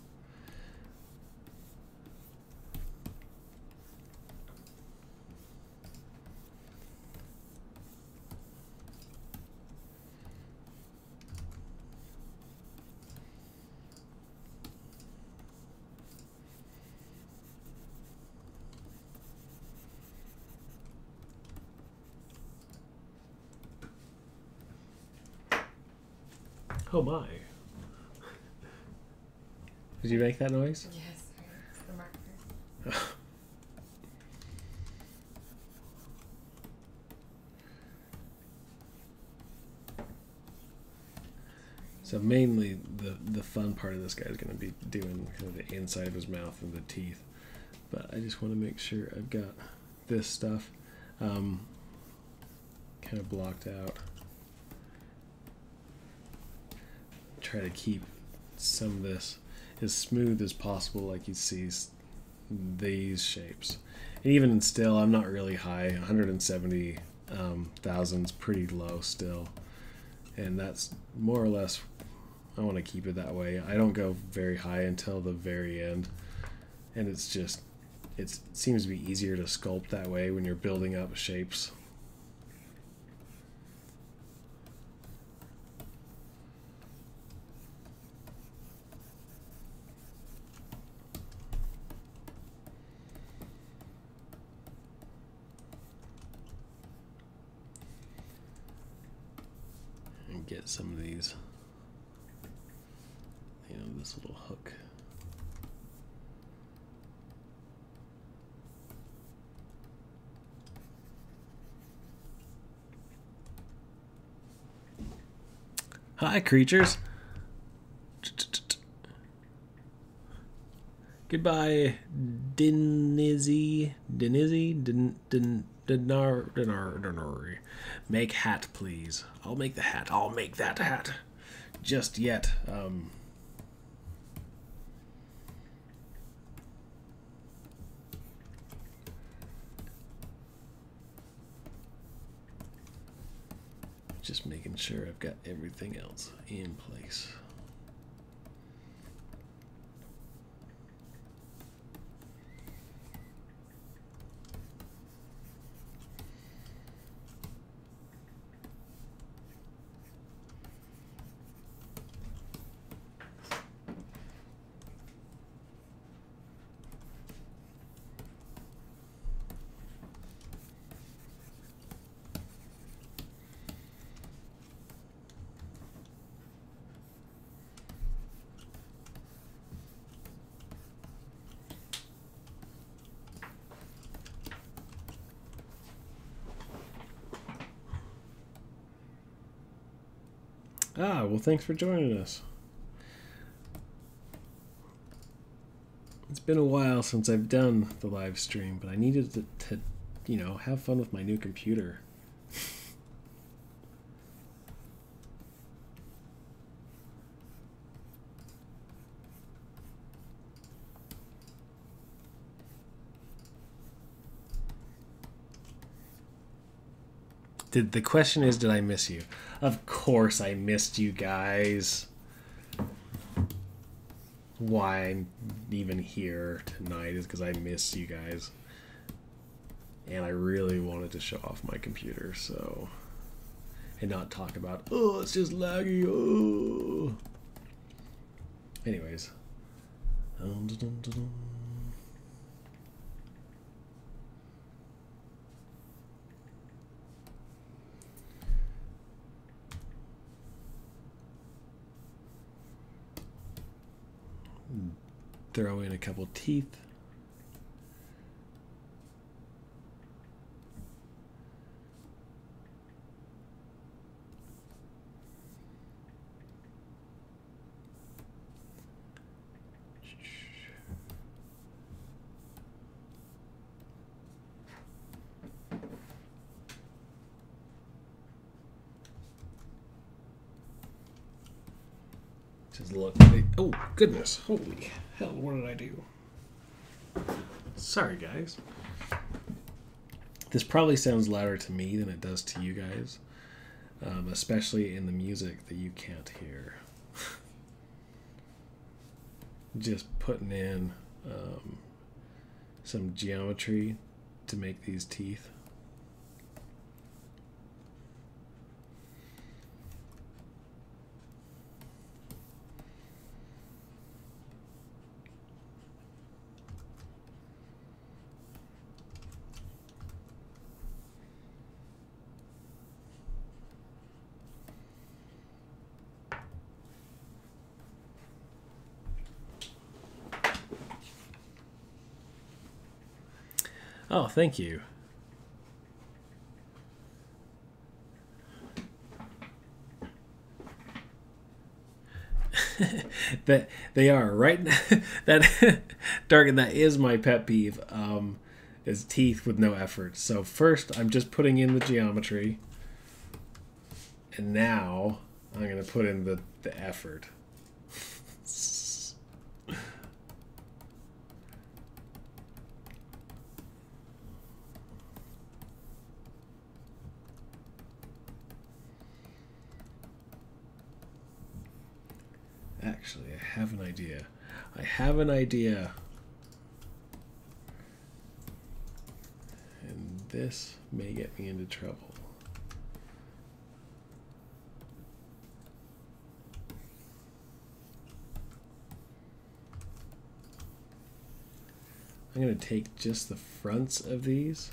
Oh my. Did you make that noise? Yes, it's the marker. So mainly the fun part of this guy is going to be doing kind of the inside of his mouth and the teeth. But I just want to make sure I've got this stuff kind of blocked out. try to keep some of this as smooth as possible, like you see these shapes. And even still, I'm not really high. 170,000 is pretty low still, and that's more or less. I want to keep it that way. I don't go very high until the very end, and it's just it seems to be easier to sculpt that way when you're building up shapes. Get some of these, this little hook. Hi, creatures. Goodbye, Denizzy. Make hat, please. I'll make the hat. I'll make that hat. Just yet. Just making sure I've got everything else in place. Ah, well, thanks for joining us. It's been a while since I've done the live stream, but I needed to have fun with my new computer. The question is, did I miss you? Of course I missed you guys. Why I'm even here tonight is because I missed you guys. And I really wanted to show off my computer, so... And not talk about, oh, it's just laggy, oh. Anyways. Throw in a couple teeth. Just look. Oh, goodness. Holy hell, what did I do? Sorry, guys. This probably sounds louder to me than it does to you guys, especially in the music that you can't hear. Just putting in some geometry to make these teeth. Oh, thank you. That they are right. That Darkin, that is my pet peeve. Is teeth with no effort. So first, I'm just putting in the geometry, and now I'm gonna put in the effort. Actually, I have an idea. I have an idea. And this may get me into trouble. I'm going to take just the fronts of these.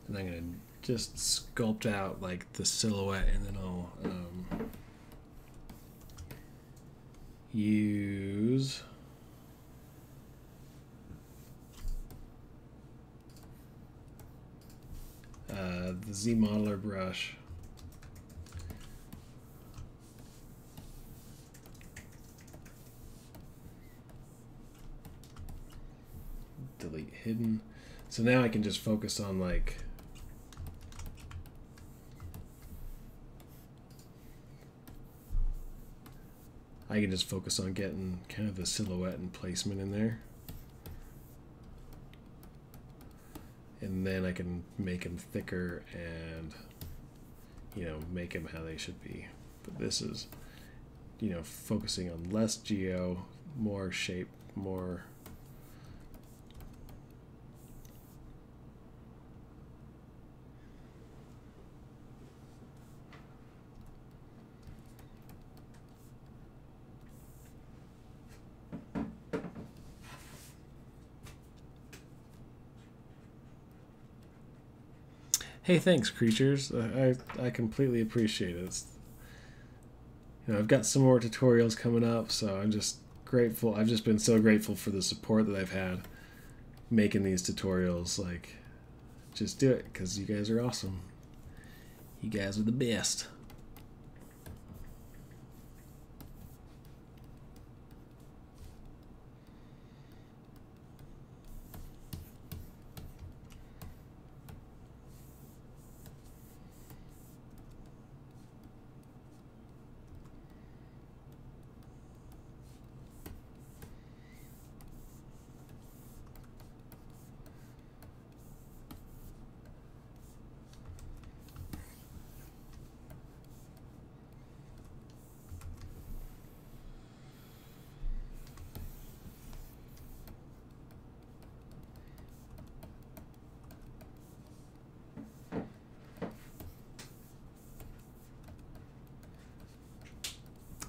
And I'm going to just sculpt out like the silhouette, and then I'll use the Z modeler brush. Delete hidden. So now I can just focus on like getting kind of the silhouette and placement in there. And then I can make them thicker and, you know, make them how they should be. But this is, you know, focusing on less geo, more shape, more. Hey, thanks, creatures. I completely appreciate it. It's, you know, I've got some more tutorials coming up, so I'm just grateful. I've just been so grateful for the support that I've had making these tutorials. Like, just do it, because you guys are awesome. You guys are the best.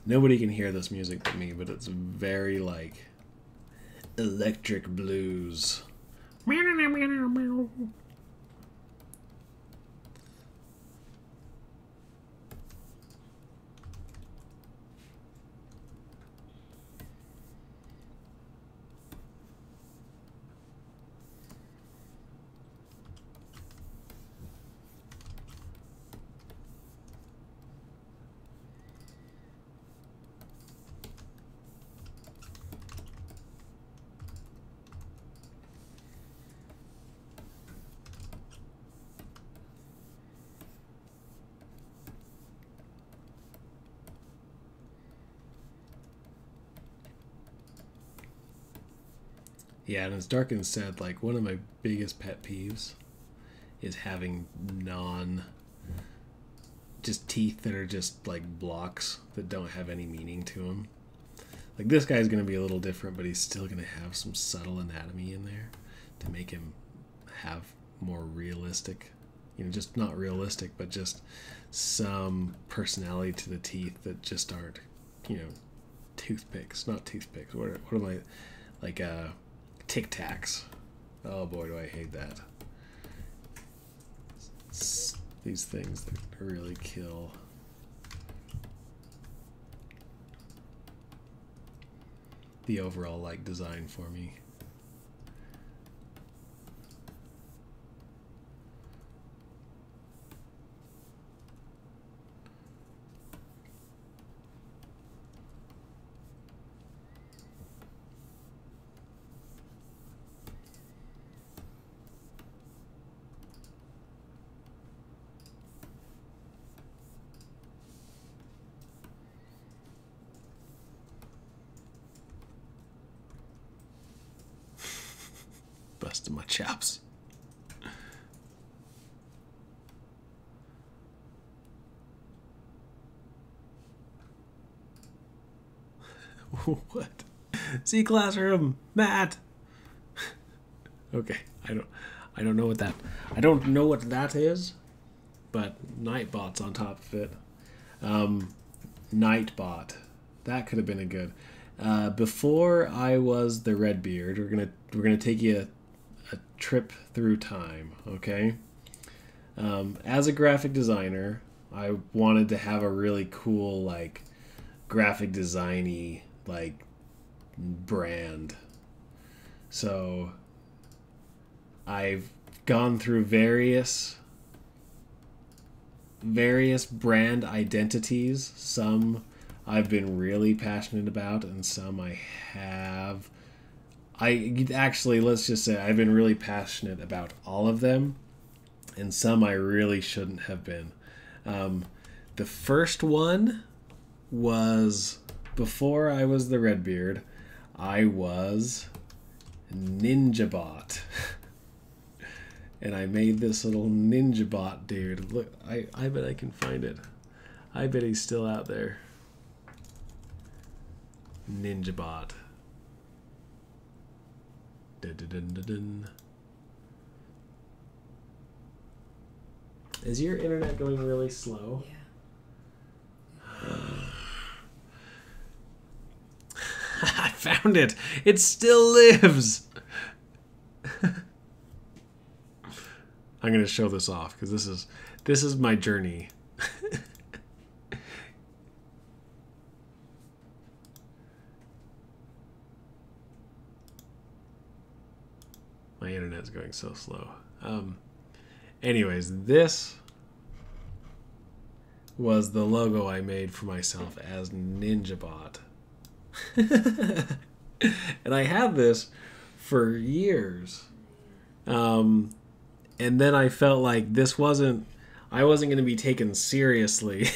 Nobody can hear this music but me, but it's very like electric blues. Yeah, and as Darkin said, like one of my biggest pet peeves is having just teeth that are just like blocks that don't have any meaning to them. Like this guy's going to be a little different, but he's still going to have some subtle anatomy in there to make him have more realistic, you know, just not realistic, but just some personality to the teeth that just aren't, you know, toothpicks, not toothpicks. What am I, like Tic Tacs. Oh boy, do I hate that. These things that really kill. The overall like design for me. busting my chops. What? See classroom, Matt. Okay, I don't know what that. I don't know what that is, but Nightbot's on top of it. Nightbot. That could have been a good. Before I was the Redbeard, we're gonna take you a trip through time. Okay. As a graphic designer, I wanted to have a really cool like graphic designy like brand. So I've gone through various brand identities. Some I've been really passionate about, and some I have. Let's just say I've been really passionate about all of them, and some I really shouldn't have been. The first one was before I was the Redbeard. I was NinjaBot. And I made this little NinjaBot dude. Look, I bet I can find it. I bet he's still out there. NinjaBot. Dun, dun, dun, dun, dun. Is your internet going really slow? Yeah. I found it. It still lives. I'm going to show this off because this is my journey. My internet's going so slow. Anyways, this was the logo I made for myself as NinjaBot. And I had this for years. And then I felt like I wasn't going to be taken seriously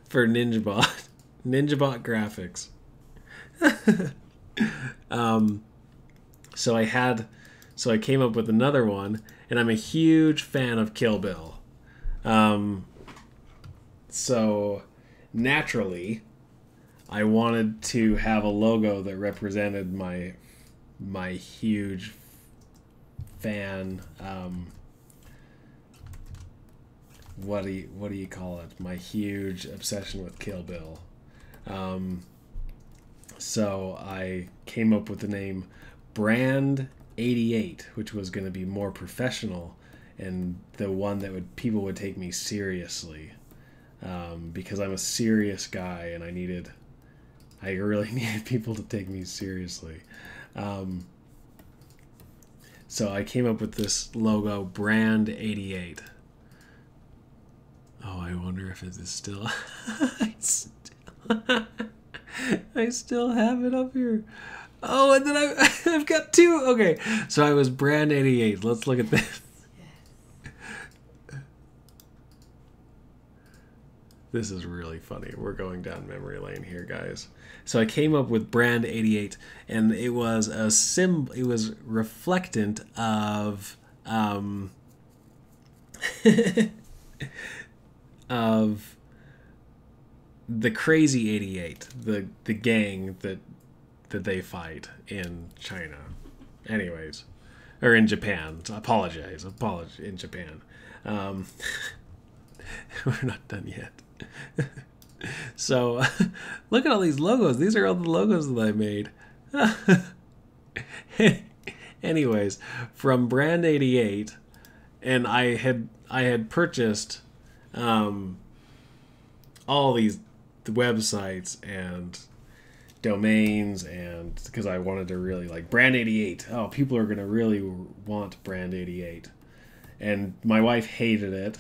for NinjaBot graphics. So I came up with another one, and I'm a huge fan of Kill Bill. So naturally, I wanted to have a logo that represented my huge fan. What do you call it? My huge obsession with Kill Bill. So I came up with the name Brand 88, which was going to be more professional and the one that people would take me seriously, because I'm a serious guy and I really needed people to take me seriously. So I came up with this logo, Brand 88. Oh, I wonder if it is still... I still have it up here. Oh, and then I've got two. Okay, so I was Brand 88. Let's look at this. This is really funny. We're going down memory lane here, guys. So I came up with Brand 88, and it was a it was reflectant of of the Crazy 88, the gang that they fight in China. Anyways, or in Japan. Apologize in Japan. We're not done yet. So look at all these logos. These are all the logos that I made. Anyways, from Brand 88, and I had purchased all these websites and domains, and because I wanted to really like Brand 88. Oh, people are gonna really want Brand 88, and my wife hated it.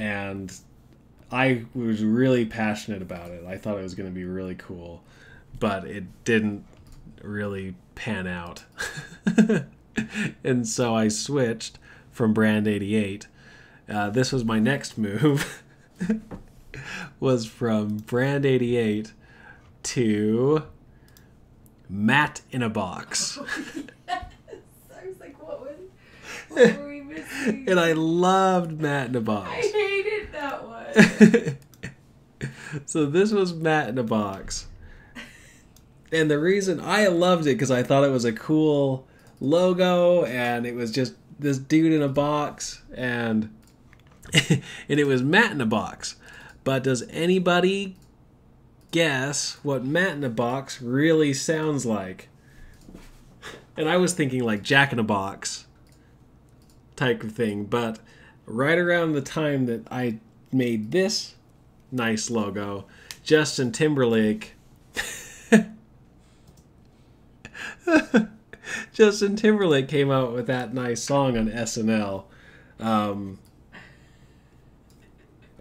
And I was really passionate about it. I thought it was going to be really cool, but it didn't really pan out. And so I switched from Brand 88. This was my next move. Was from Brand 88 to Matt in a Box. Oh, yes. I was like, what were we missing? And I loved Matt in a Box. I hated that one. So this was Matt in a Box. And the reason I loved it because I thought it was a cool logo and it was just this dude in a box and and it was Matt in a Box. But does anybody guess what Matt in a Box really sounds like? And I was thinking like Jack in a Box type of thing, but right around the time that I made this nice logo, Justin Timberlake came out with that nice song on SNL. I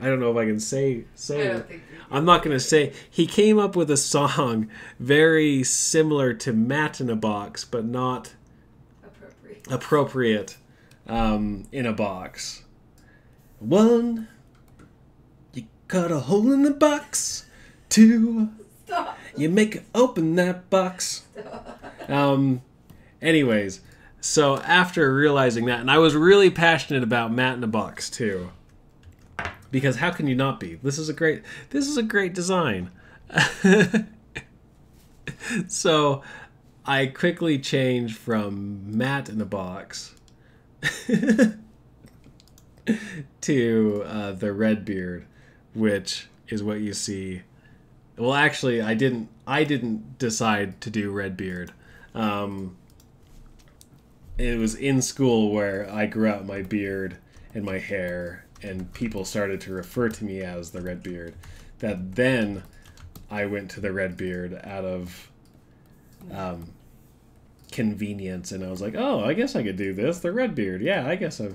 don't know if I can say it. I'm not going to say. He came up with a song very similar to Matt in a Box, but not appropriate in a box. 1, you cut a hole in the box. 2, Stop. you make it open that box. Anyways, so after realizing that, and I was really passionate about Matt in a Box too, because how can you not be? This is a great design. So I quickly changed from Matt in a Box to the red beard, which is what you see. Well, actually, I didn't decide to do red beard. It was in school where I grew out my beard and my hair, and people started to refer to me as the red beard. That then I went to the red beard out of convenience, and I was like, oh, I guess I could do this. The red beard. Yeah, I guess I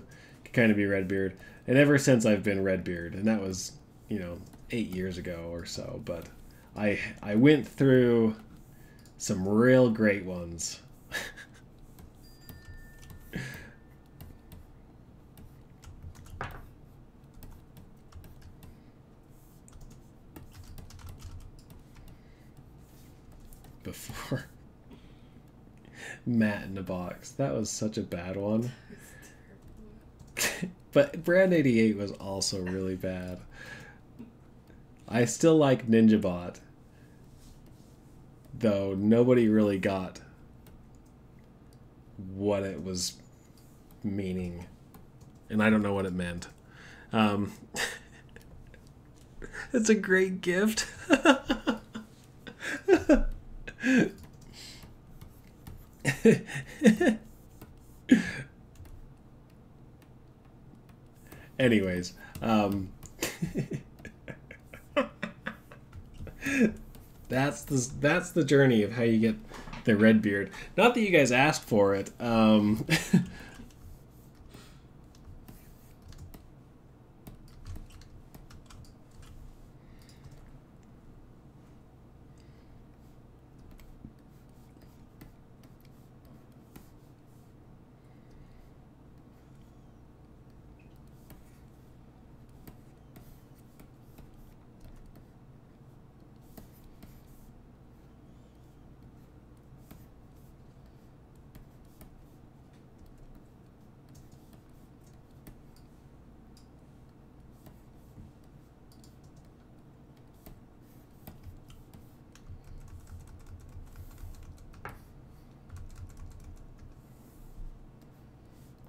could kind of be red beard. And ever since I've been red beard, and that was, 8 years ago or so. But I went through some real great ones. Before Matt in a Box. That was such a bad one. But Brand 88 was also really bad. I still like NinjaBot, though nobody really got what it was meaning, and I don't know what it meant. It's a great gift. Anyways, that's the journey of how you get the red beard. Not that you guys asked for it.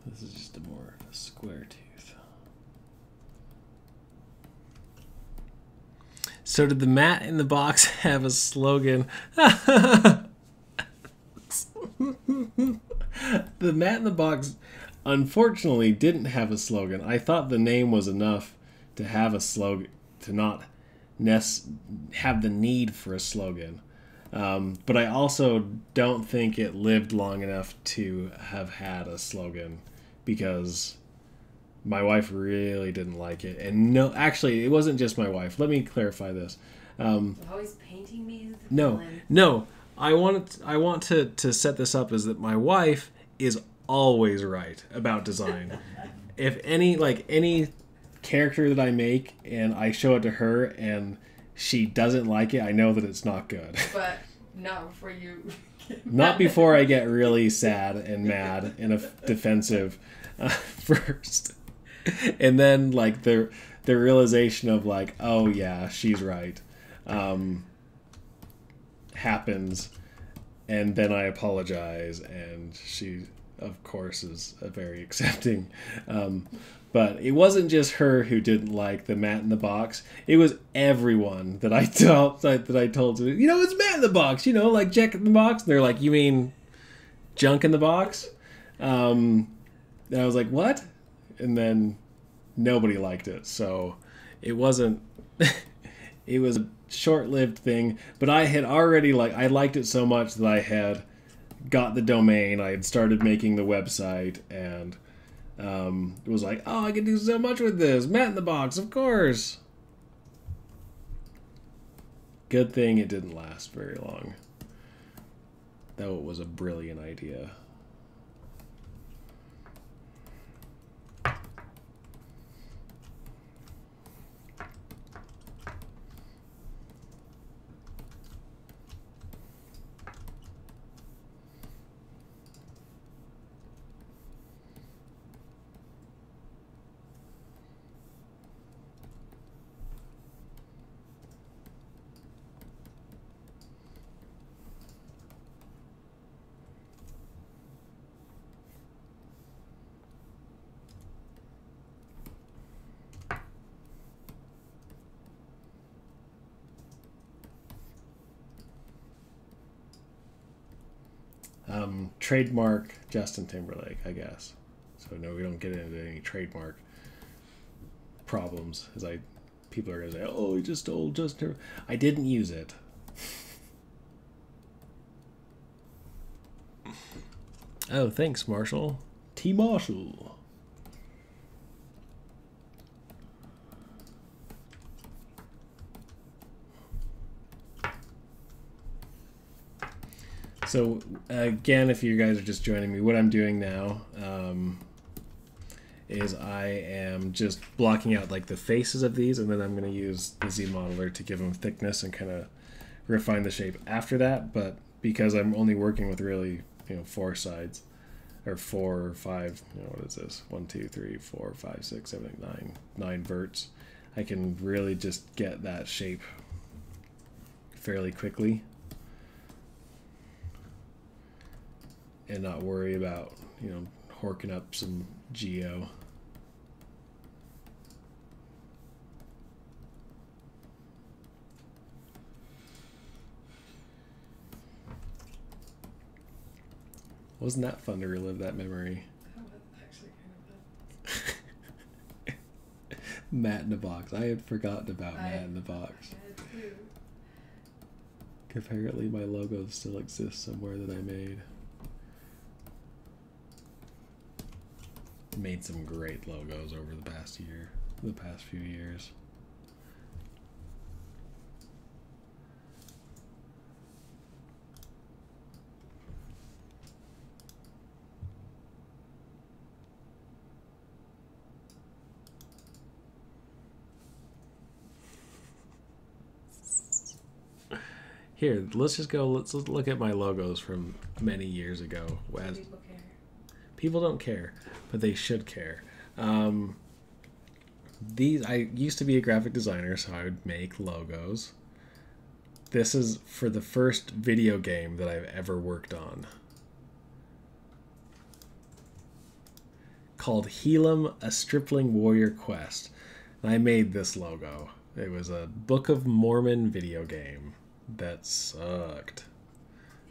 This is just a more square tooth. So did the Matt in the Box have a slogan? The Matt in the Box unfortunately didn't have a slogan. I thought the name was enough to have a slogan, to not have the need for a slogan. But I also don't think it lived long enough to have had a slogan, because my wife really didn't like it. And no, actually, it wasn't just my wife. Let me clarify this. Always painting me as the No, villain. no. I want to set this up as that my wife is always right about design. If any character that I make and I show it to her and she doesn't like it, I know that it's not good. But Not before you. Not before I get really sad and mad and defensive first. And then, like, the realization of, like, oh, yeah, she's right, happens. And then I apologize, and she, of course, is very accepting. But it wasn't just her who didn't like the Matt in the Box. It was everyone that I told to, you know, it's Matt in the Box, you know, like Jack in the Box. And they're like, you mean junk in the box? And I was like, what? And then nobody liked it. So it wasn't, it was a short-lived thing. But I had already, like, I liked it so much that I had got the domain. I had started making the website, and it was like, oh, I can do so much with this. Matt in the Box, of course. Good thing it didn't last very long. Though it was a brilliant idea. Trademark Justin Timberlake, I guess. So no, we don't get into any trademark problems. People are gonna say, "Oh, he just stole Justin Timberlake." I didn't use it. Oh, thanks, Marshall. T. Marshall. So, again, if you guys are just joining me, what I'm doing now is I am just blocking out, like, the faces of these, and then I'm going to use the Z modeler to give them thickness and kind of refine the shape after that. But because I'm only working with really, 4 sides, or 4 or 5, what is this? 1, 2, 3, 4, 5, 6, 7, 8, 9 verts. I can really just get that shape fairly quickly. And not worry about, horking up some geo. Wasn't that fun to relive that memory? That was actually kind of fun. Matt in the Box. I had forgotten about Matt in the Box. I had too. Apparently my logo still exists somewhere that I made. Made some great logos over the past few years. Here, let's look at my logos from many years ago. As People care. people don't care, but they should care. I used to be a graphic designer, so I would make logos. This is for the first video game that I've ever worked on, called Helam, A Stripling Warrior Quest. And I made this logo. It was a Book of Mormon video game that sucked.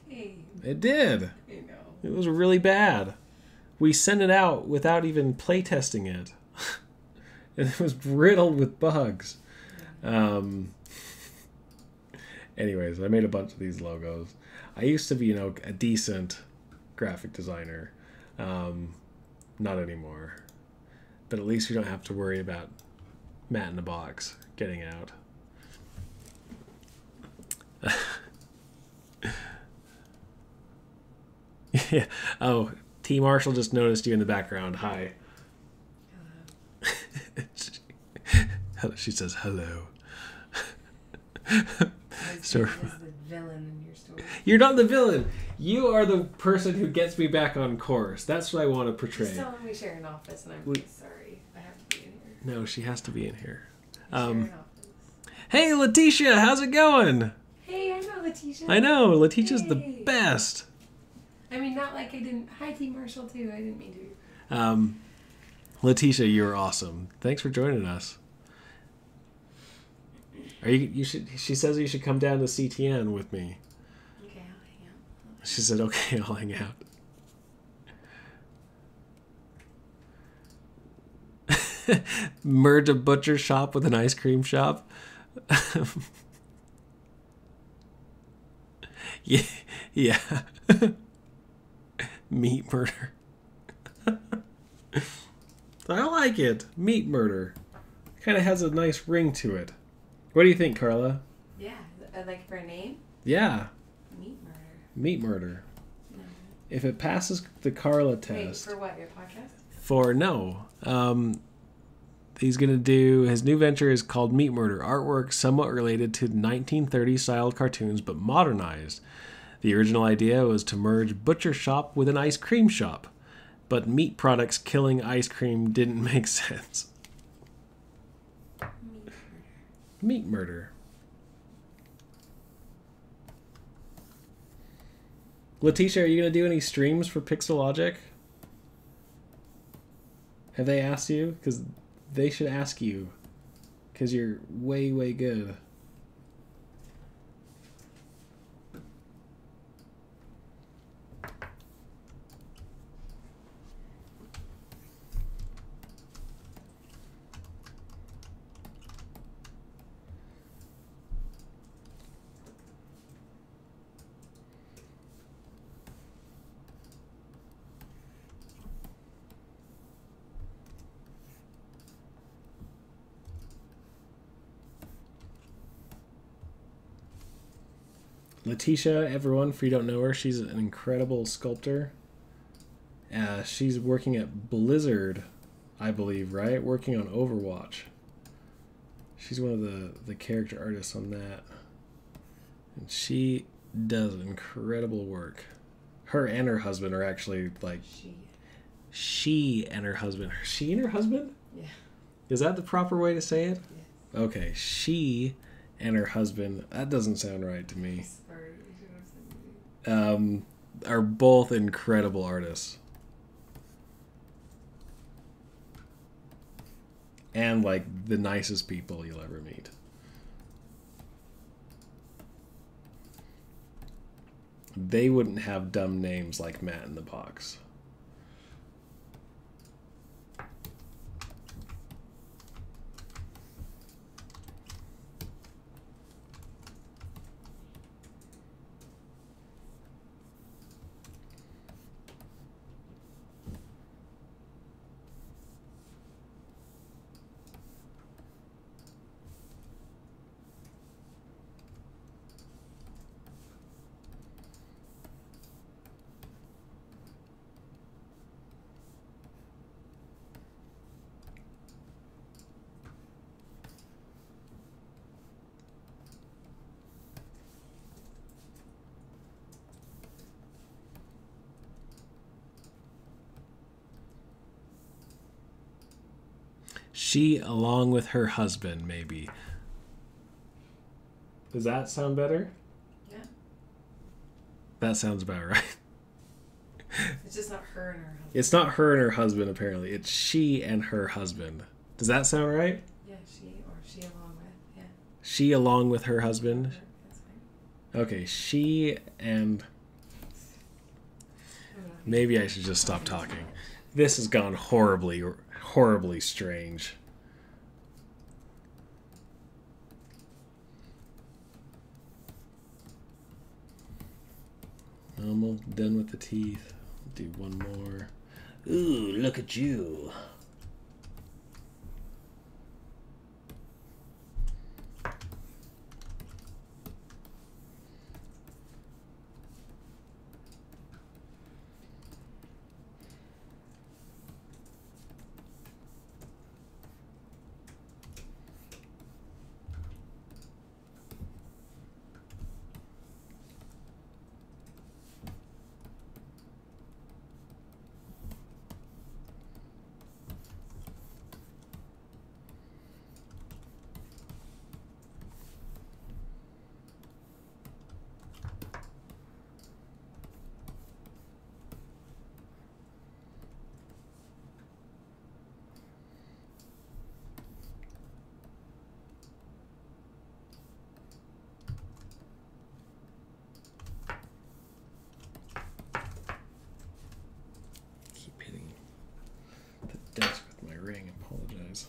Hey. It did. I know. It was really bad. We sent it out without even playtesting it. And it was riddled with bugs. Anyways, I made a bunch of these logos. I used to be, a decent graphic designer. Not anymore. But at least we don't have to worry about Matt in the Box getting out. Yeah. Oh, T. Marshall just noticed you in the background. Hi. Hello. She says hello. So As the villain in your story. you're not the villain. You are the person who gets me back on course. That's what I want to portray. Just tell them we share an office, and I'm really sorry. I have to be in here. No, she has to be in here. We share an office. Hey, Letitia, how's it going? Hey, I know Letitia. I know, Letitia's the Hey. best. I mean, not like I didn't. Hi, T. Marshall, too. I didn't mean to. Letitia, you're awesome. Thanks for joining us. You should. She says you should come down to CTN with me. Okay, I'll hang out. She said, "Okay, I'll hang out." Merge a butcher shop with an ice cream shop. Yeah. Meat murder. I like it. Meat murder. Kind of has a nice ring to it. What do you think, Carla? Yeah, like for a name? Yeah. Meat murder. Meat murder. No. If it passes the Carla Wait, test. for what? Your podcast? For no. He's going to do, his new venture is called Meat Murder, artwork somewhat related to 1930s styled cartoons but modernized. The original idea was to merge butcher shop with an ice cream shop, but meat products killing ice cream didn't make sense. Meat murder. Meat murder. Letitia, are you going to do any streams for Pixelogic? Have they asked you? Because they should ask you. Because you're way, way good. Letitia, everyone, if you don't know her, she's an incredible sculptor. She's working at Blizzard, I believe, right? Working on Overwatch. She's one of the character artists on that. And she does incredible work. Her and her husband are actually like... She and her husband. She and her husband? Yeah. Is that the proper way to say it? Yes. Okay, she and her husband. That doesn't sound right to me. Sorry, you should have said me. Are both incredible artists. And like the nicest people you'll ever meet. They wouldn't have dumb names like Matt in the Box. She along with her husband, maybe. Does that sound better? Yeah. That sounds about right. It's just not her and her husband. It's not her and her husband, apparently. It's she and her husband. Does that sound right? Yeah, she along with, yeah. She along with her husband? That's fine. Okay, she and... Maybe I should just stop talking. This has gone horribly, horribly strange. Almost done with the teeth. Do one more. Ooh, look at you. ring. Apologize.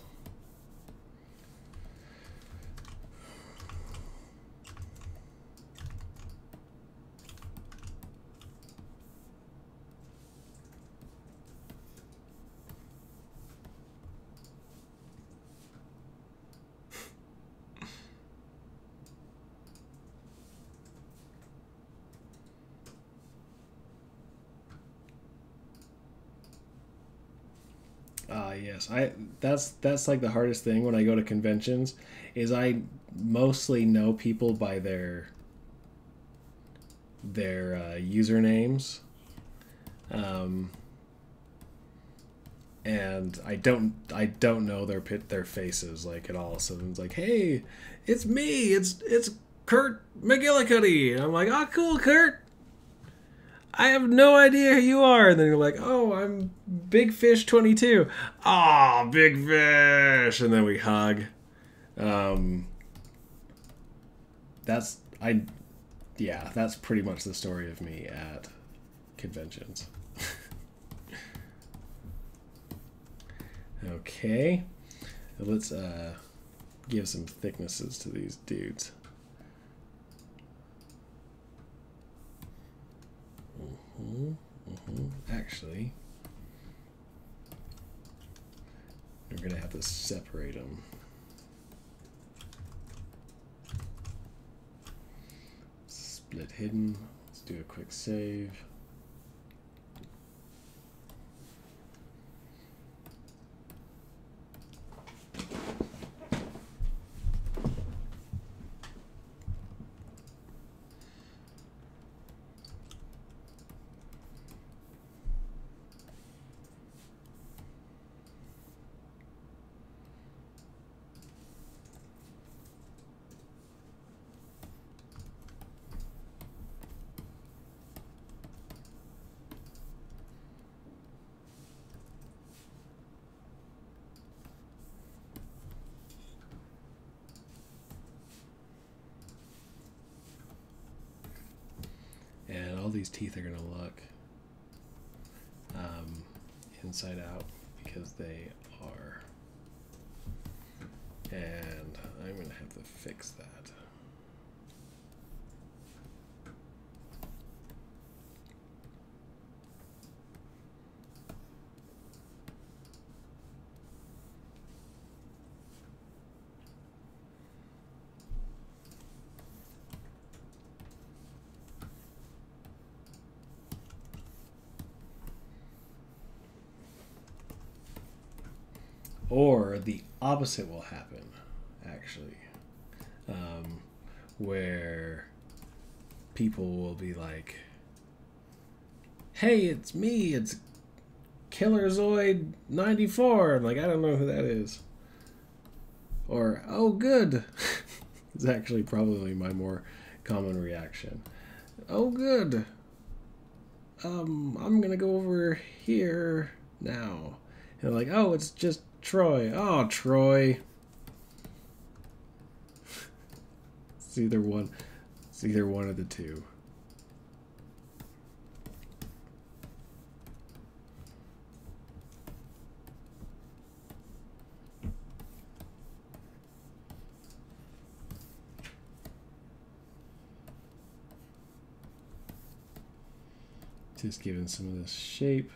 Yes, that's like the hardest thing when I go to conventions is I mostly know people by their usernames, and I don't know their faces like at all. So it's like, hey, it's me, it's Kurt McGillicuddy, and I'm like, oh, cool, Kurt. I have no idea who you are. And then you're like, oh, I'm Big Fish 22. Ah, Big Fish. And then we hug. That's pretty much the story of me at conventions. Okay. Let's give some thicknesses to these dudes. Actually, we're going to have to separate them. Split hidden. Let's do a quick save. And all these teeth are going to look inside out because they are. And I'm going to have to fix that. Or the opposite will happen, actually, where people will be like, hey, it's me, it's Killerzoid 94. I'm like, I don't know who that is. Or, oh, good. It's actually probably my more common reaction. Oh, good. I'm gonna go over here now. And they're like, oh, it's just Troy. Oh, Troy. It's either one. It's either one of the two. Just giving some of this shape.